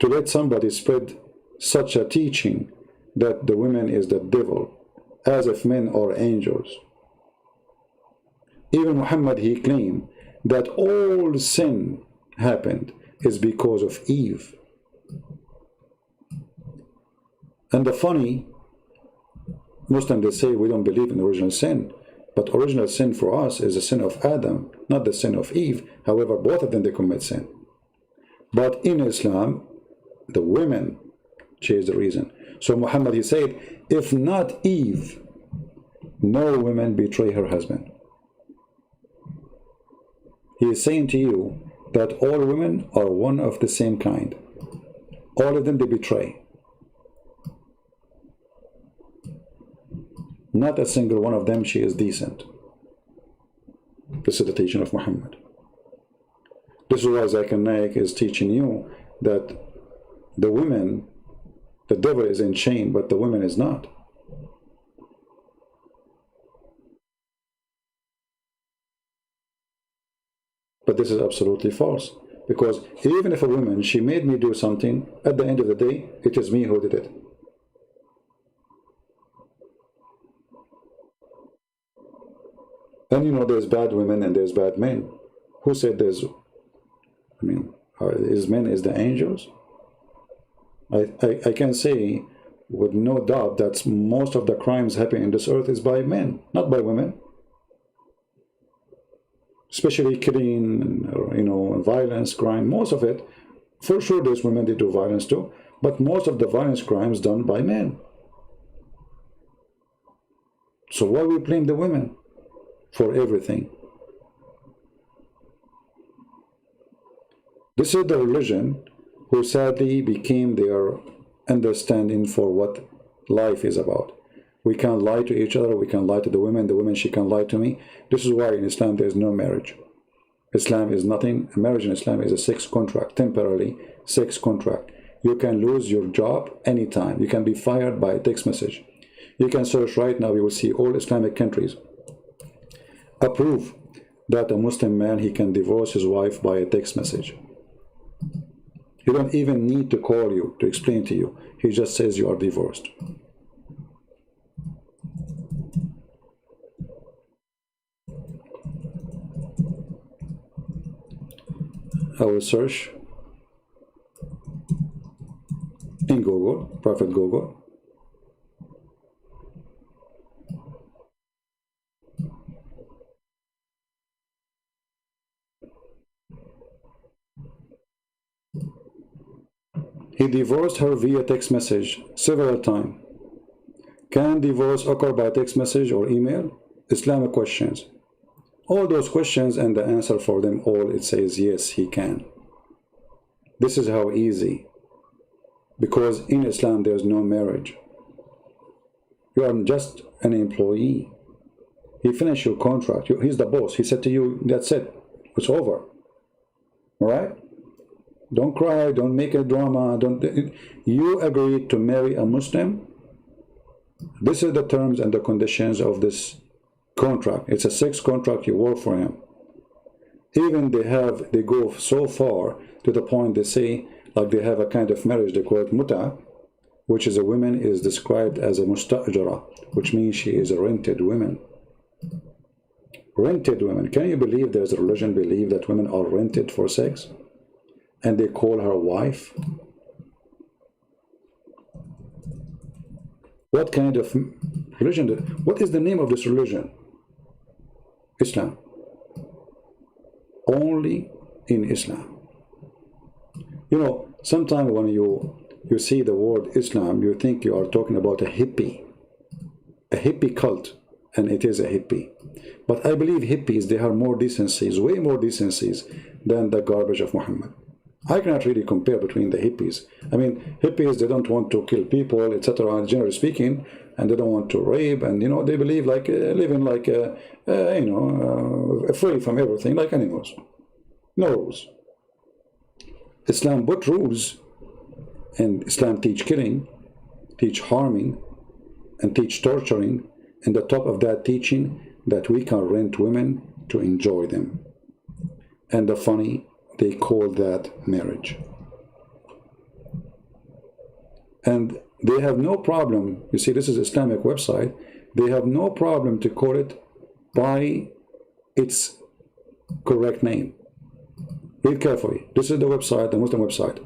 to let somebody spread such a teaching that the women is the devil, as if men are angels. Even Muhammad, he claimed that all sin happened is because of Eve. And the funny, Muslims, they say we don't believe in original sin, but original sin for us is the sin of Adam, not the sin of Eve. However, both of them, they commit sin. But in Islam, the women, she is the reason. So Muhammad, he said, if not Eve, no woman betray her husband. He is saying to you that all women are one of the same kind. All of them, they betray. Not a single one of them, she is decent. This is the teaching of Muhammad. This is why Zakir Naik is teaching you that the women, the devil is in chain, but the women is not. But this is absolutely false. Because even if a woman, she made me do something, at the end of the day, it is me who did it. And you know, there's bad women and there's bad men. Who said there's, I mean, is men is the angels? I can say with no doubt that most of the crimes happening in this earth is by men, not by women. Especially killing, you know, violence, crime, most of it, for sure there's women that do violence too, but most of the violence crimes done by men. So why we blame the women for everything? This is the religion who sadly became their understanding for what life is about. We can't lie to each other, we can lie to the women, she can lie to me. This is why in Islam there is no marriage. Islam is nothing. A marriage in Islam is a sex contract, temporarily sex contract. You can lose your job anytime. You can be fired by a text message. You can search right now, you will see all Islamic countries approve that a Muslim man, he can divorce his wife by a text message. He don't even need to call you to explain to you. He just says you are divorced. I will search in Google, Prophet Google. He divorced her via text message several times. Can divorce occur by text message or email? Islamic questions. All those questions and the answer for them all, it says yes, he can. This is how easy. Because in Islam there is no marriage. You are just an employee. He finished your contract. He's the boss. He said to you, that's it. It's over. All right? Don't cry. Don't make a drama. You agreed to marry a Muslim. This is the terms and the conditions of this contract. It's a sex contract. You work for him. Even they go so far to the point they say, like they have a kind of marriage, they call it muta, which is a woman is described as a mustajara, which means she is a rented woman. Rented women. Can you believe there's a religion believe that women are rented for sex? And they call her wife? What kind of religion? What is the name of this religion? Islam. Only in Islam. You know, sometimes when you see the word Islam, you think you are talking about a hippie cult, and it is a hippie. But I believe hippies, they have more decencies, way more decencies than the garbage of Muhammad. I cannot really compare between the hippies. I mean, hippies, they don't want to kill people, etc., generally speaking, and they don't want to rape, and, you know, they believe like living like, free from everything, like animals. No rules. Islam put rules, and Islam teach killing, teach harming, and teach torturing, and the top of that teaching that we can rent women to enjoy them. And the funny, they call that marriage. And they have no problem, you see, this is Islamic website, they have no problem to call it by its correct name. Read carefully. This is the website, the Muslim website.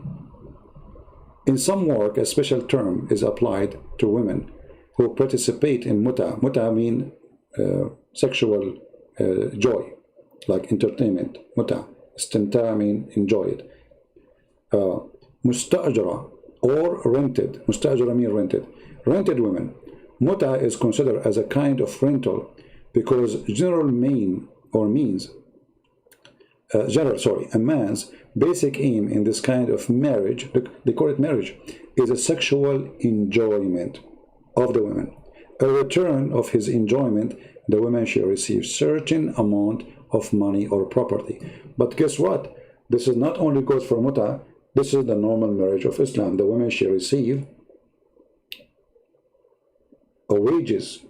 In some work, a special term is applied to women who participate in muta. Muta means sexual joy, like entertainment. Muta. Istimta mean enjoy it. Mustajara or rented. Mustajara mean rented. Rented women. Muta is considered as a kind of rental because general mean or means a man's basic aim in this kind of marriage, they call it marriage, is a sexual enjoyment of the women. A return of his enjoyment, the woman shall receive certain amount of money or property. But guess what? This is not only goes for muta, this is the normal marriage of Islam. The woman shall receive a wages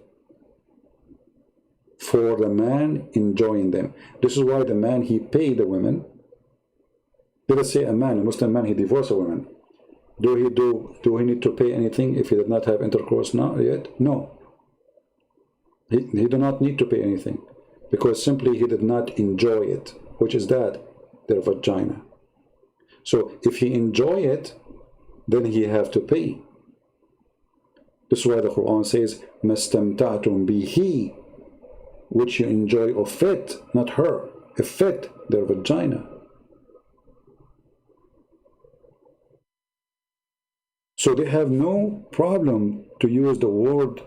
for the man enjoying them. This is why the man, he pay the women. Let us say a man, a Muslim man, he divorced a woman. Do he need to pay anything if he did not have intercourse now yet? No. He do not need to pay anything because simply he did not enjoy it, which is that, their vagina. So if he enjoy it, then he have to pay. This is why the Quran says, "Mastamta'tum bihi," which you enjoy of it, not her, of it, their vagina. So they have no problem to use the word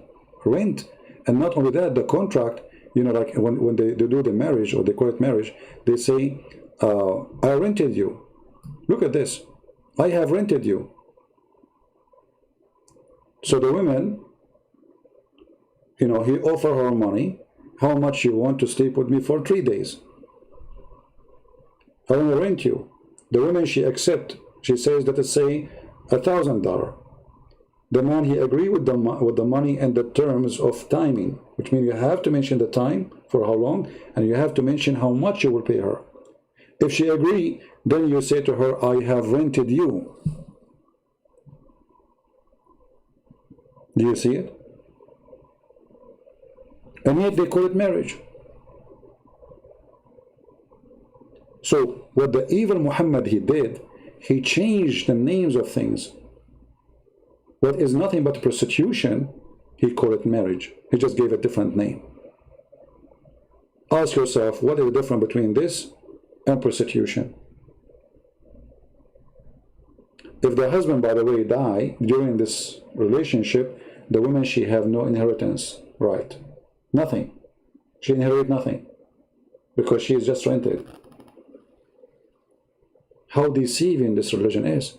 rent. And not only that, the contract, you know, like when they do the marriage, or they call it marriage, they say, I rented you. Look at this. I have rented you. So the women, you know, he offer her money. How much you want to sleep with me for 3 days? I want to rent you. The woman, she accept. She says that it's say $1,000. The man, he agree with the money and the terms of timing, which means you have to mention the time for how long, and you have to mention how much you will pay her. If she agree, then you say to her, I have rented you. Do you see it? And yet they call it marriage. So what the evil Muhammad he did, he changed the names of things. What is nothing but prostitution, he called it marriage. He just gave a different name. Ask yourself, what is the difference between this and prostitution? If the husband, by the way, die during this relationship, the woman, she have no inheritance right. Nothing. She inherit nothing because she is just rented. How deceiving this religion is.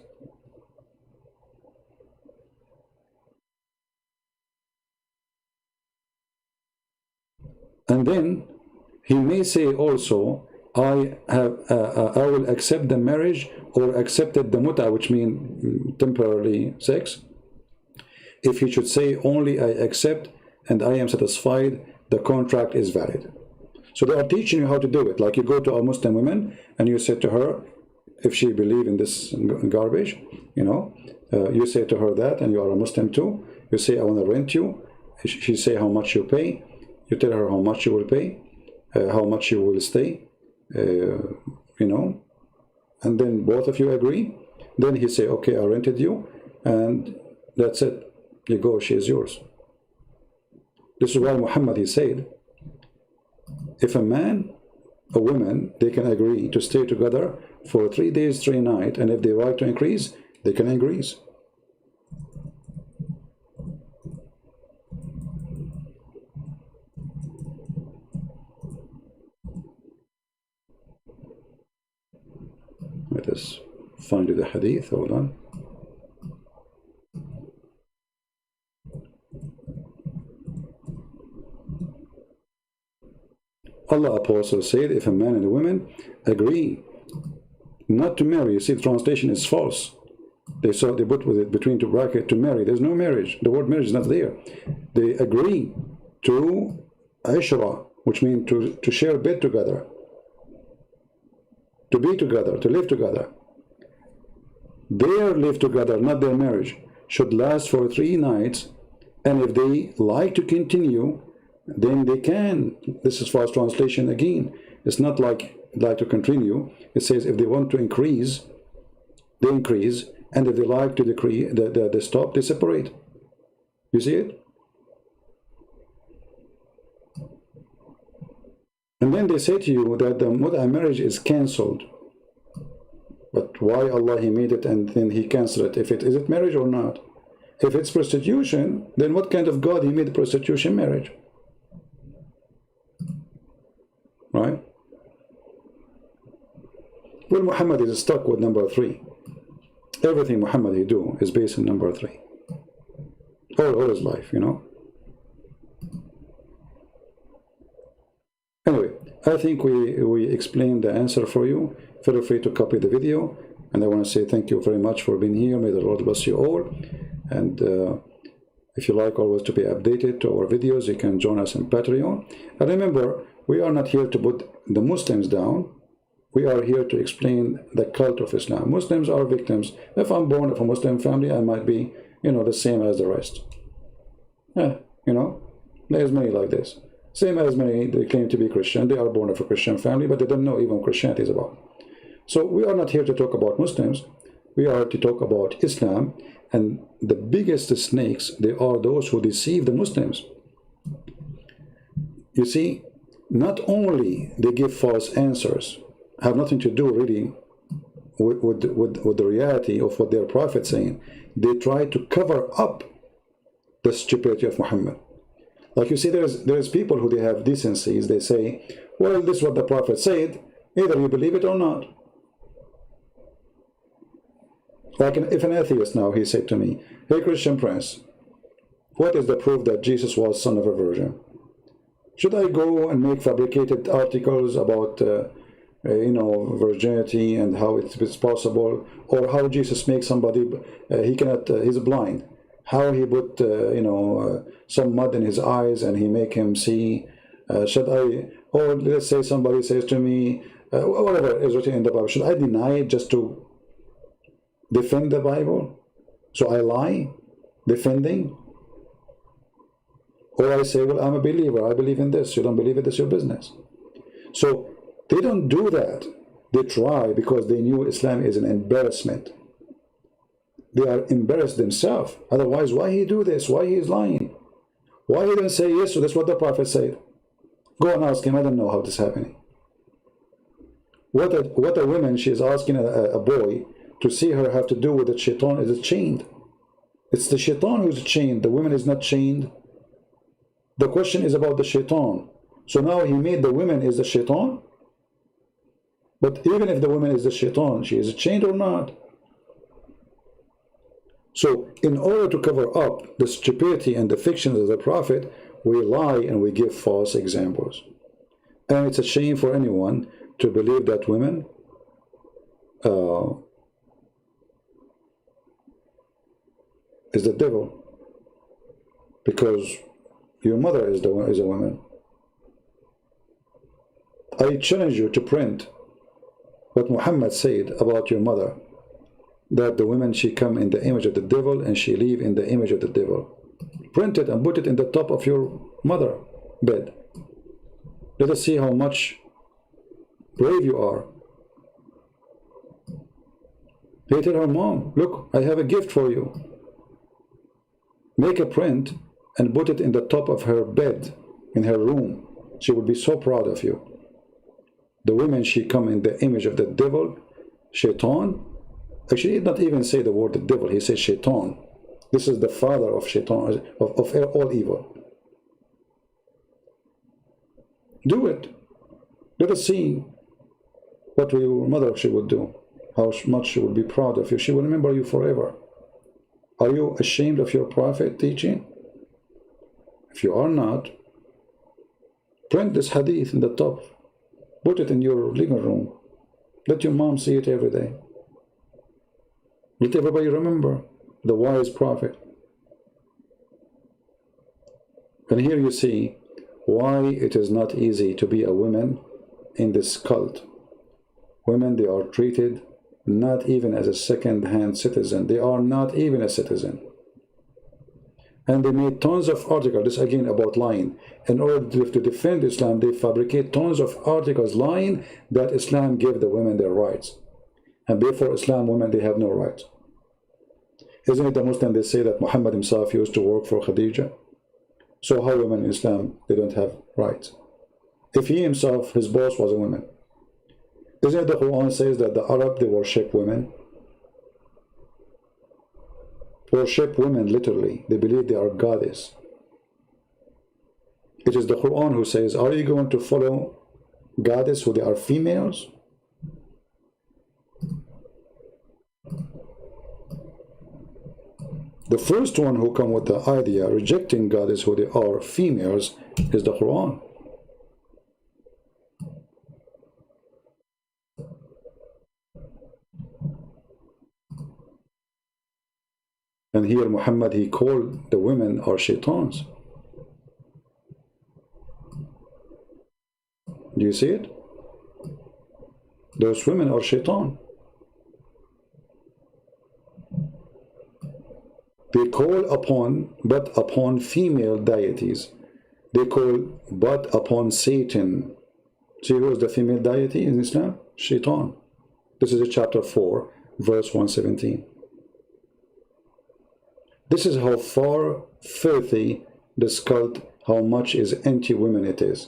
And then he may say also, I will accept the marriage or accepted the muta, which means temporarily sex. If he should say only I accept and I am satisfied, the contract is valid. So they are teaching you how to do it. Like you go to a Muslim woman and you say to her, if she believe in this garbage, you know, you say to her that, and you are a Muslim too. You say, I want to rent you. She say how much you pay. You tell her how much you will pay, how much you will stay, you know, and then both of you agree. Then he say, okay, I rented you, and that's it. You go, she is yours. This is why Muhammad, he said, if a man, a woman, they can agree to stay together for 3 days, 3 nights, and if they like to increase, they can increase. Let us find the hadith, hold on. Allah Apostle said, if a man and a woman agree not to marry, you see the translation is false. They put with it between two brackets to marry. There's no marriage. The word marriage is not there. They agree to ishra, which means to share bed together, to be together, to live together. Their live together, not their marriage, should last for 3 nights, and if they like to continue, then they can. This is false translation again. It's not like to continue. It says if they want to increase, they increase, and if they like to decrease, they stop, they separate. You see it? And then they say to you that the mut'a marriage is cancelled. But why Allah he made it and then he cancelled it? Is it marriage or not? If it's prostitution, then what kind of God he made prostitution marriage? Right? Well, Muhammad is stuck with number 3. Everything Muhammad he do is based on number 3. All his life, you know. Anyway, I think we explained the answer for you. Feel free to copy the video. And I want to say thank you very much for being here. May the Lord bless you all. And if you like always to be updated to our videos, you can join us on Patreon. And remember, we are not here to put the Muslims down. We are here to explain the cult of Islam. Muslims are victims. If I'm born of a Muslim family, I might be, you know, the same as the rest. Yeah, you know, there's many like this. Same as many, they claim to be Christian. They are born of a Christian family, but they don't know even what Christianity is about. So we are not here to talk about Muslims. We are to talk about Islam. And the biggest snakes, they are those who deceive the Muslims. You see, not only they give false answers, have nothing to do really with the reality of what their prophet saying. They try to cover up the stupidity of Muhammad. Like you see, there's people who they have decencies. They say, well, this is what the prophet said. Either you believe it or not. Like if an atheist now, he said to me, hey, Christian Prince, what is the proof that Jesus was son of a virgin? Should I go and make fabricated articles about you know, virginity and how it's possible, or how Jesus makes somebody, he's blind, how he put, you know, some mud in his eyes and he make him see? Should I, or let's say somebody says to me, whatever is written in the Bible, should I deny it just to defend the Bible? So I lie, defending? Or I say, well, I'm a believer, I believe in this. You don't believe it, it's your business. So they don't do that. They try because they knew Islam is an embarrassment. They are embarrassed themselves. Otherwise, why he do this? Why he is lying? Why he don't say yes? So that's what the Prophet said. Go and ask him. I don't know how this is happening. What a woman, she is asking a boy to see her have to do with the shaitan is chained. It's the shaitan who's chained. The woman is not chained. The question is about the shaitan. So now he made the woman is the shaitan. But even if the woman is the shaitan, she is chained or not? So in order to cover up the stupidity and the fictions of the Prophet, we lie and we give false examples. And it's a shame for anyone to believe that women is the devil, because your mother is a woman. I challenge you to print what Muhammad said about your mother, that the women, she come in the image of the devil and she live in the image of the devil. Print it and put it in the top of your mother bed. Let us see how much brave you are. They tell her mom, look, I have a gift for you. Make a print and put it in the top of her bed in her room. She will be so proud of you. The women, she come in the image of the devil, shaitan. Actually, he did not even say the word the devil, he says shaitan. This is the father of shaitan, of all evil. Do it. Let us see what your mother, she would do, how much she would be proud of you. She will remember you forever. Are you ashamed of your Prophet teaching? If you are not, print this hadith in the top. Put it in your living room. Let your mom see it every day. Let everybody remember the wise Prophet. And here you see why it is not easy to be a woman in this cult. Women, they are treated not even as a second-hand citizen. They are not even a citizen. And they made tons of articles, this again about lying. In order to defend Islam, they fabricate tons of articles lying that Islam gave the women their rights. And before Islam, women, they have no rights. Isn't it the Muslim, they say that Muhammad himself used to work for Khadija? So how women in Islam, they don't have rights? If he himself, his boss was a woman. Isn't it the Quran says that the Arab, they worship women? Worship women literally. They believe they are goddess. It is the Quran who says, are you going to follow goddess who they are females? The first one who come with the idea rejecting goddess who they are females is the Quran. And here Muhammad, he called the women are shaitans. Do you see it? Those women are shaitan. They call upon, but upon female deities. They call, but upon Satan. See who is the female deity in Islam? Shaitan. This is chapter 4, verse 117. This is how far filthy this cult, how much is anti-women it is.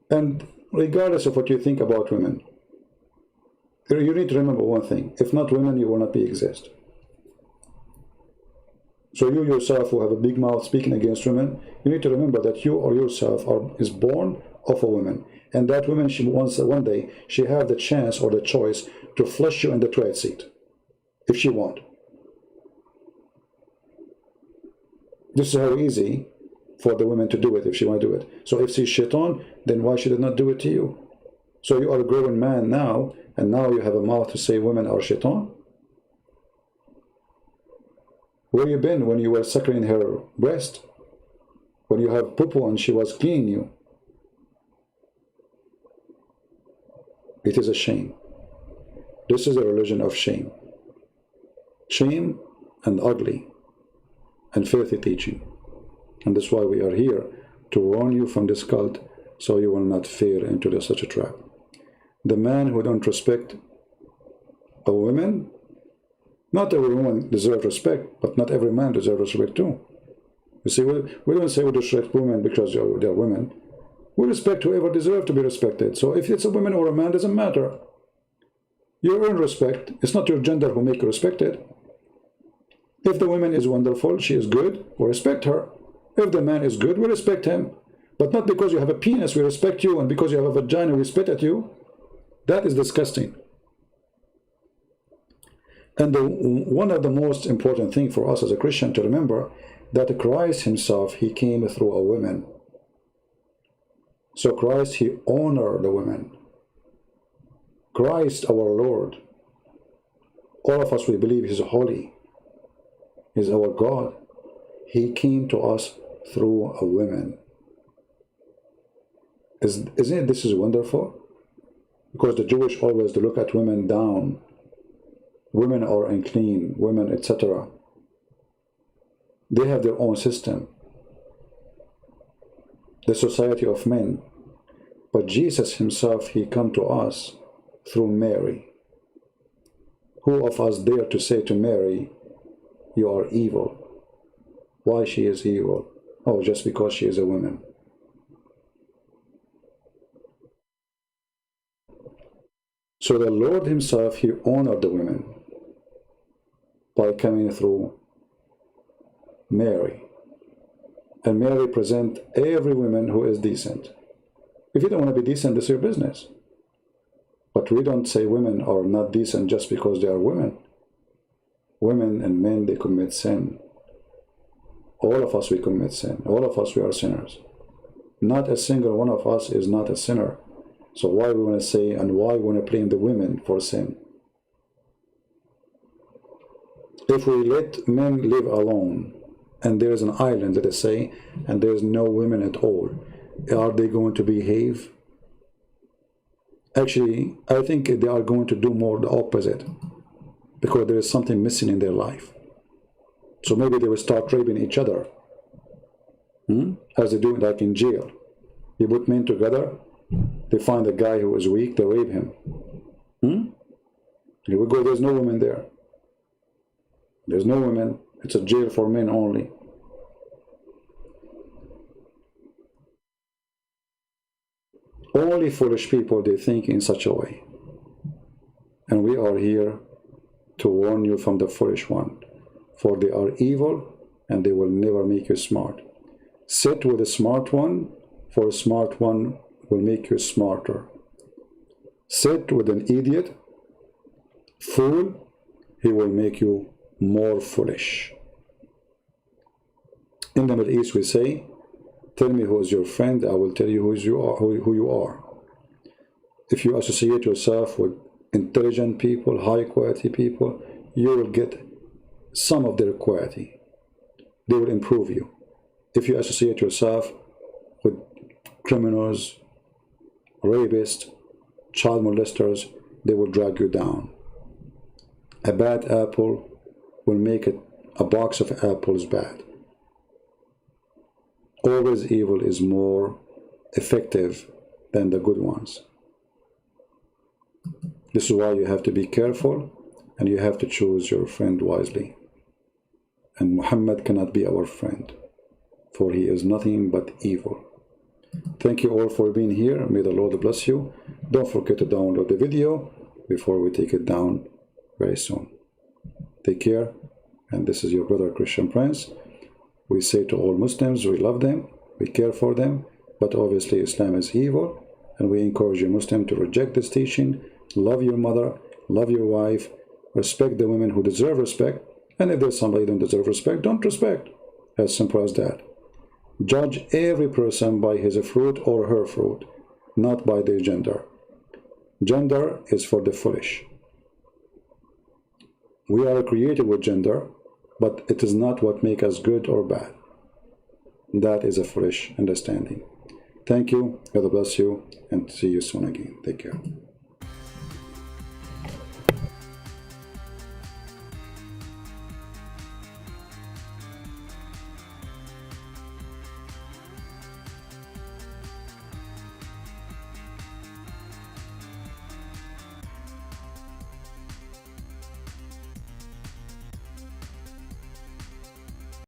And regardless of what you think about women, you need to remember one thing. If not women, you will not be exist. So you yourself who have a big mouth speaking against women, you need to remember that you or yourself is born of a woman. And that woman, one day, she have the chance or the choice to flush you in the toilet seat, if she want. This is how easy for the women to do it if she want to do it. So if she's shaitan, then why should it not do it to you? So you are a grown man now, and now you have a mouth to say women are shaitan? Where you been when you were suckling her breast? When you have poo-poo and she was cleaning you? It is a shame. This is a religion of shame. Shame and ugly and filthy teaching. And that's why we are here, to warn you from this cult, so you will not fall into such a trap. The man who don't respect a woman, not every woman deserves respect, but not every man deserves respect too. You see, we don't say we disrespect women because they are women. We respect whoever deserves to be respected. So if it's a woman or a man, doesn't matter. You earn respect. It's not your gender who make you respected. If the woman is wonderful, she is good, we respect her. If the man is good, we respect him. But not because you have a penis, we respect you, and because you have a vagina, we spit at you. That is disgusting. And one of the most important things for us as a Christian to remember, that Christ himself, he came through a woman. So Christ, he honored the women. Christ, our Lord, all of us, we believe he's holy. He's our God. He came to us through a woman. Isn't it this is wonderful? Because the Jewish always look at women down. Women are unclean, women, etc. They have their own system. The society of men. But Jesus himself, he come to us through Mary. Who of us dare to say to Mary, you are evil? Why she is evil? Oh, just because she is a woman. So the Lord himself, he honored the women by coming through Mary. And Mary present every woman who is decent. If you don't want to be decent, that's your business. But we don't say women are not decent just because they are women. Women and men, they commit sin. All of us, we commit sin. All of us, we are sinners. Not a single one of us is not a sinner. So why we want to say, and why we want to blame the women for sin? If we let men live alone, and there is an island, let us say, and there is no women at all, are they going to behave? Actually, I think they are going to do more the opposite, because there is something missing in their life. So maybe they will start raping each other, as they do like in jail. You put men together, they find a guy who is weak, they rape him. Here we go, there's no women there. There's no women, it's a jail for men only. Only foolish people, they think in such a way. And we are here to warn you from the foolish one. For they are evil, and they will never make you smart. Sit with a smart one, for a smart one will make you smarter. Sit with an idiot, fool, he will make you more foolish. In the Middle East we say, tell me who is your friend, I will tell you who you are. If you associate yourself with intelligent people, high quality people, you will get some of their quality. They will improve you. If you associate yourself with criminals, rapists, child molesters, they will drag you down. A bad apple will make a box of apples bad. Always evil is more effective than the good ones. This is why you have to be careful, and you have to choose your friend wisely. And Muhammad cannot be our friend, for he is nothing but evil. Thank you all for being here. May the Lord bless you. Don't forget to download the video before we take it down very soon. Take care, and this is your brother Christian Prince. We say to all Muslims, we love them, we care for them, but obviously Islam is evil, and we encourage you Muslim to reject this teaching. Love your mother, love your wife, respect the women who deserve respect, and if there's somebody who don't deserve respect, don't respect. As simple as that. Judge every person by his fruit or her fruit, not by their gender. Gender is for the foolish. We are created with gender, but it is not what makes us good or bad. That is a foolish understanding. Thank you, God bless you, and see you soon again. Take care.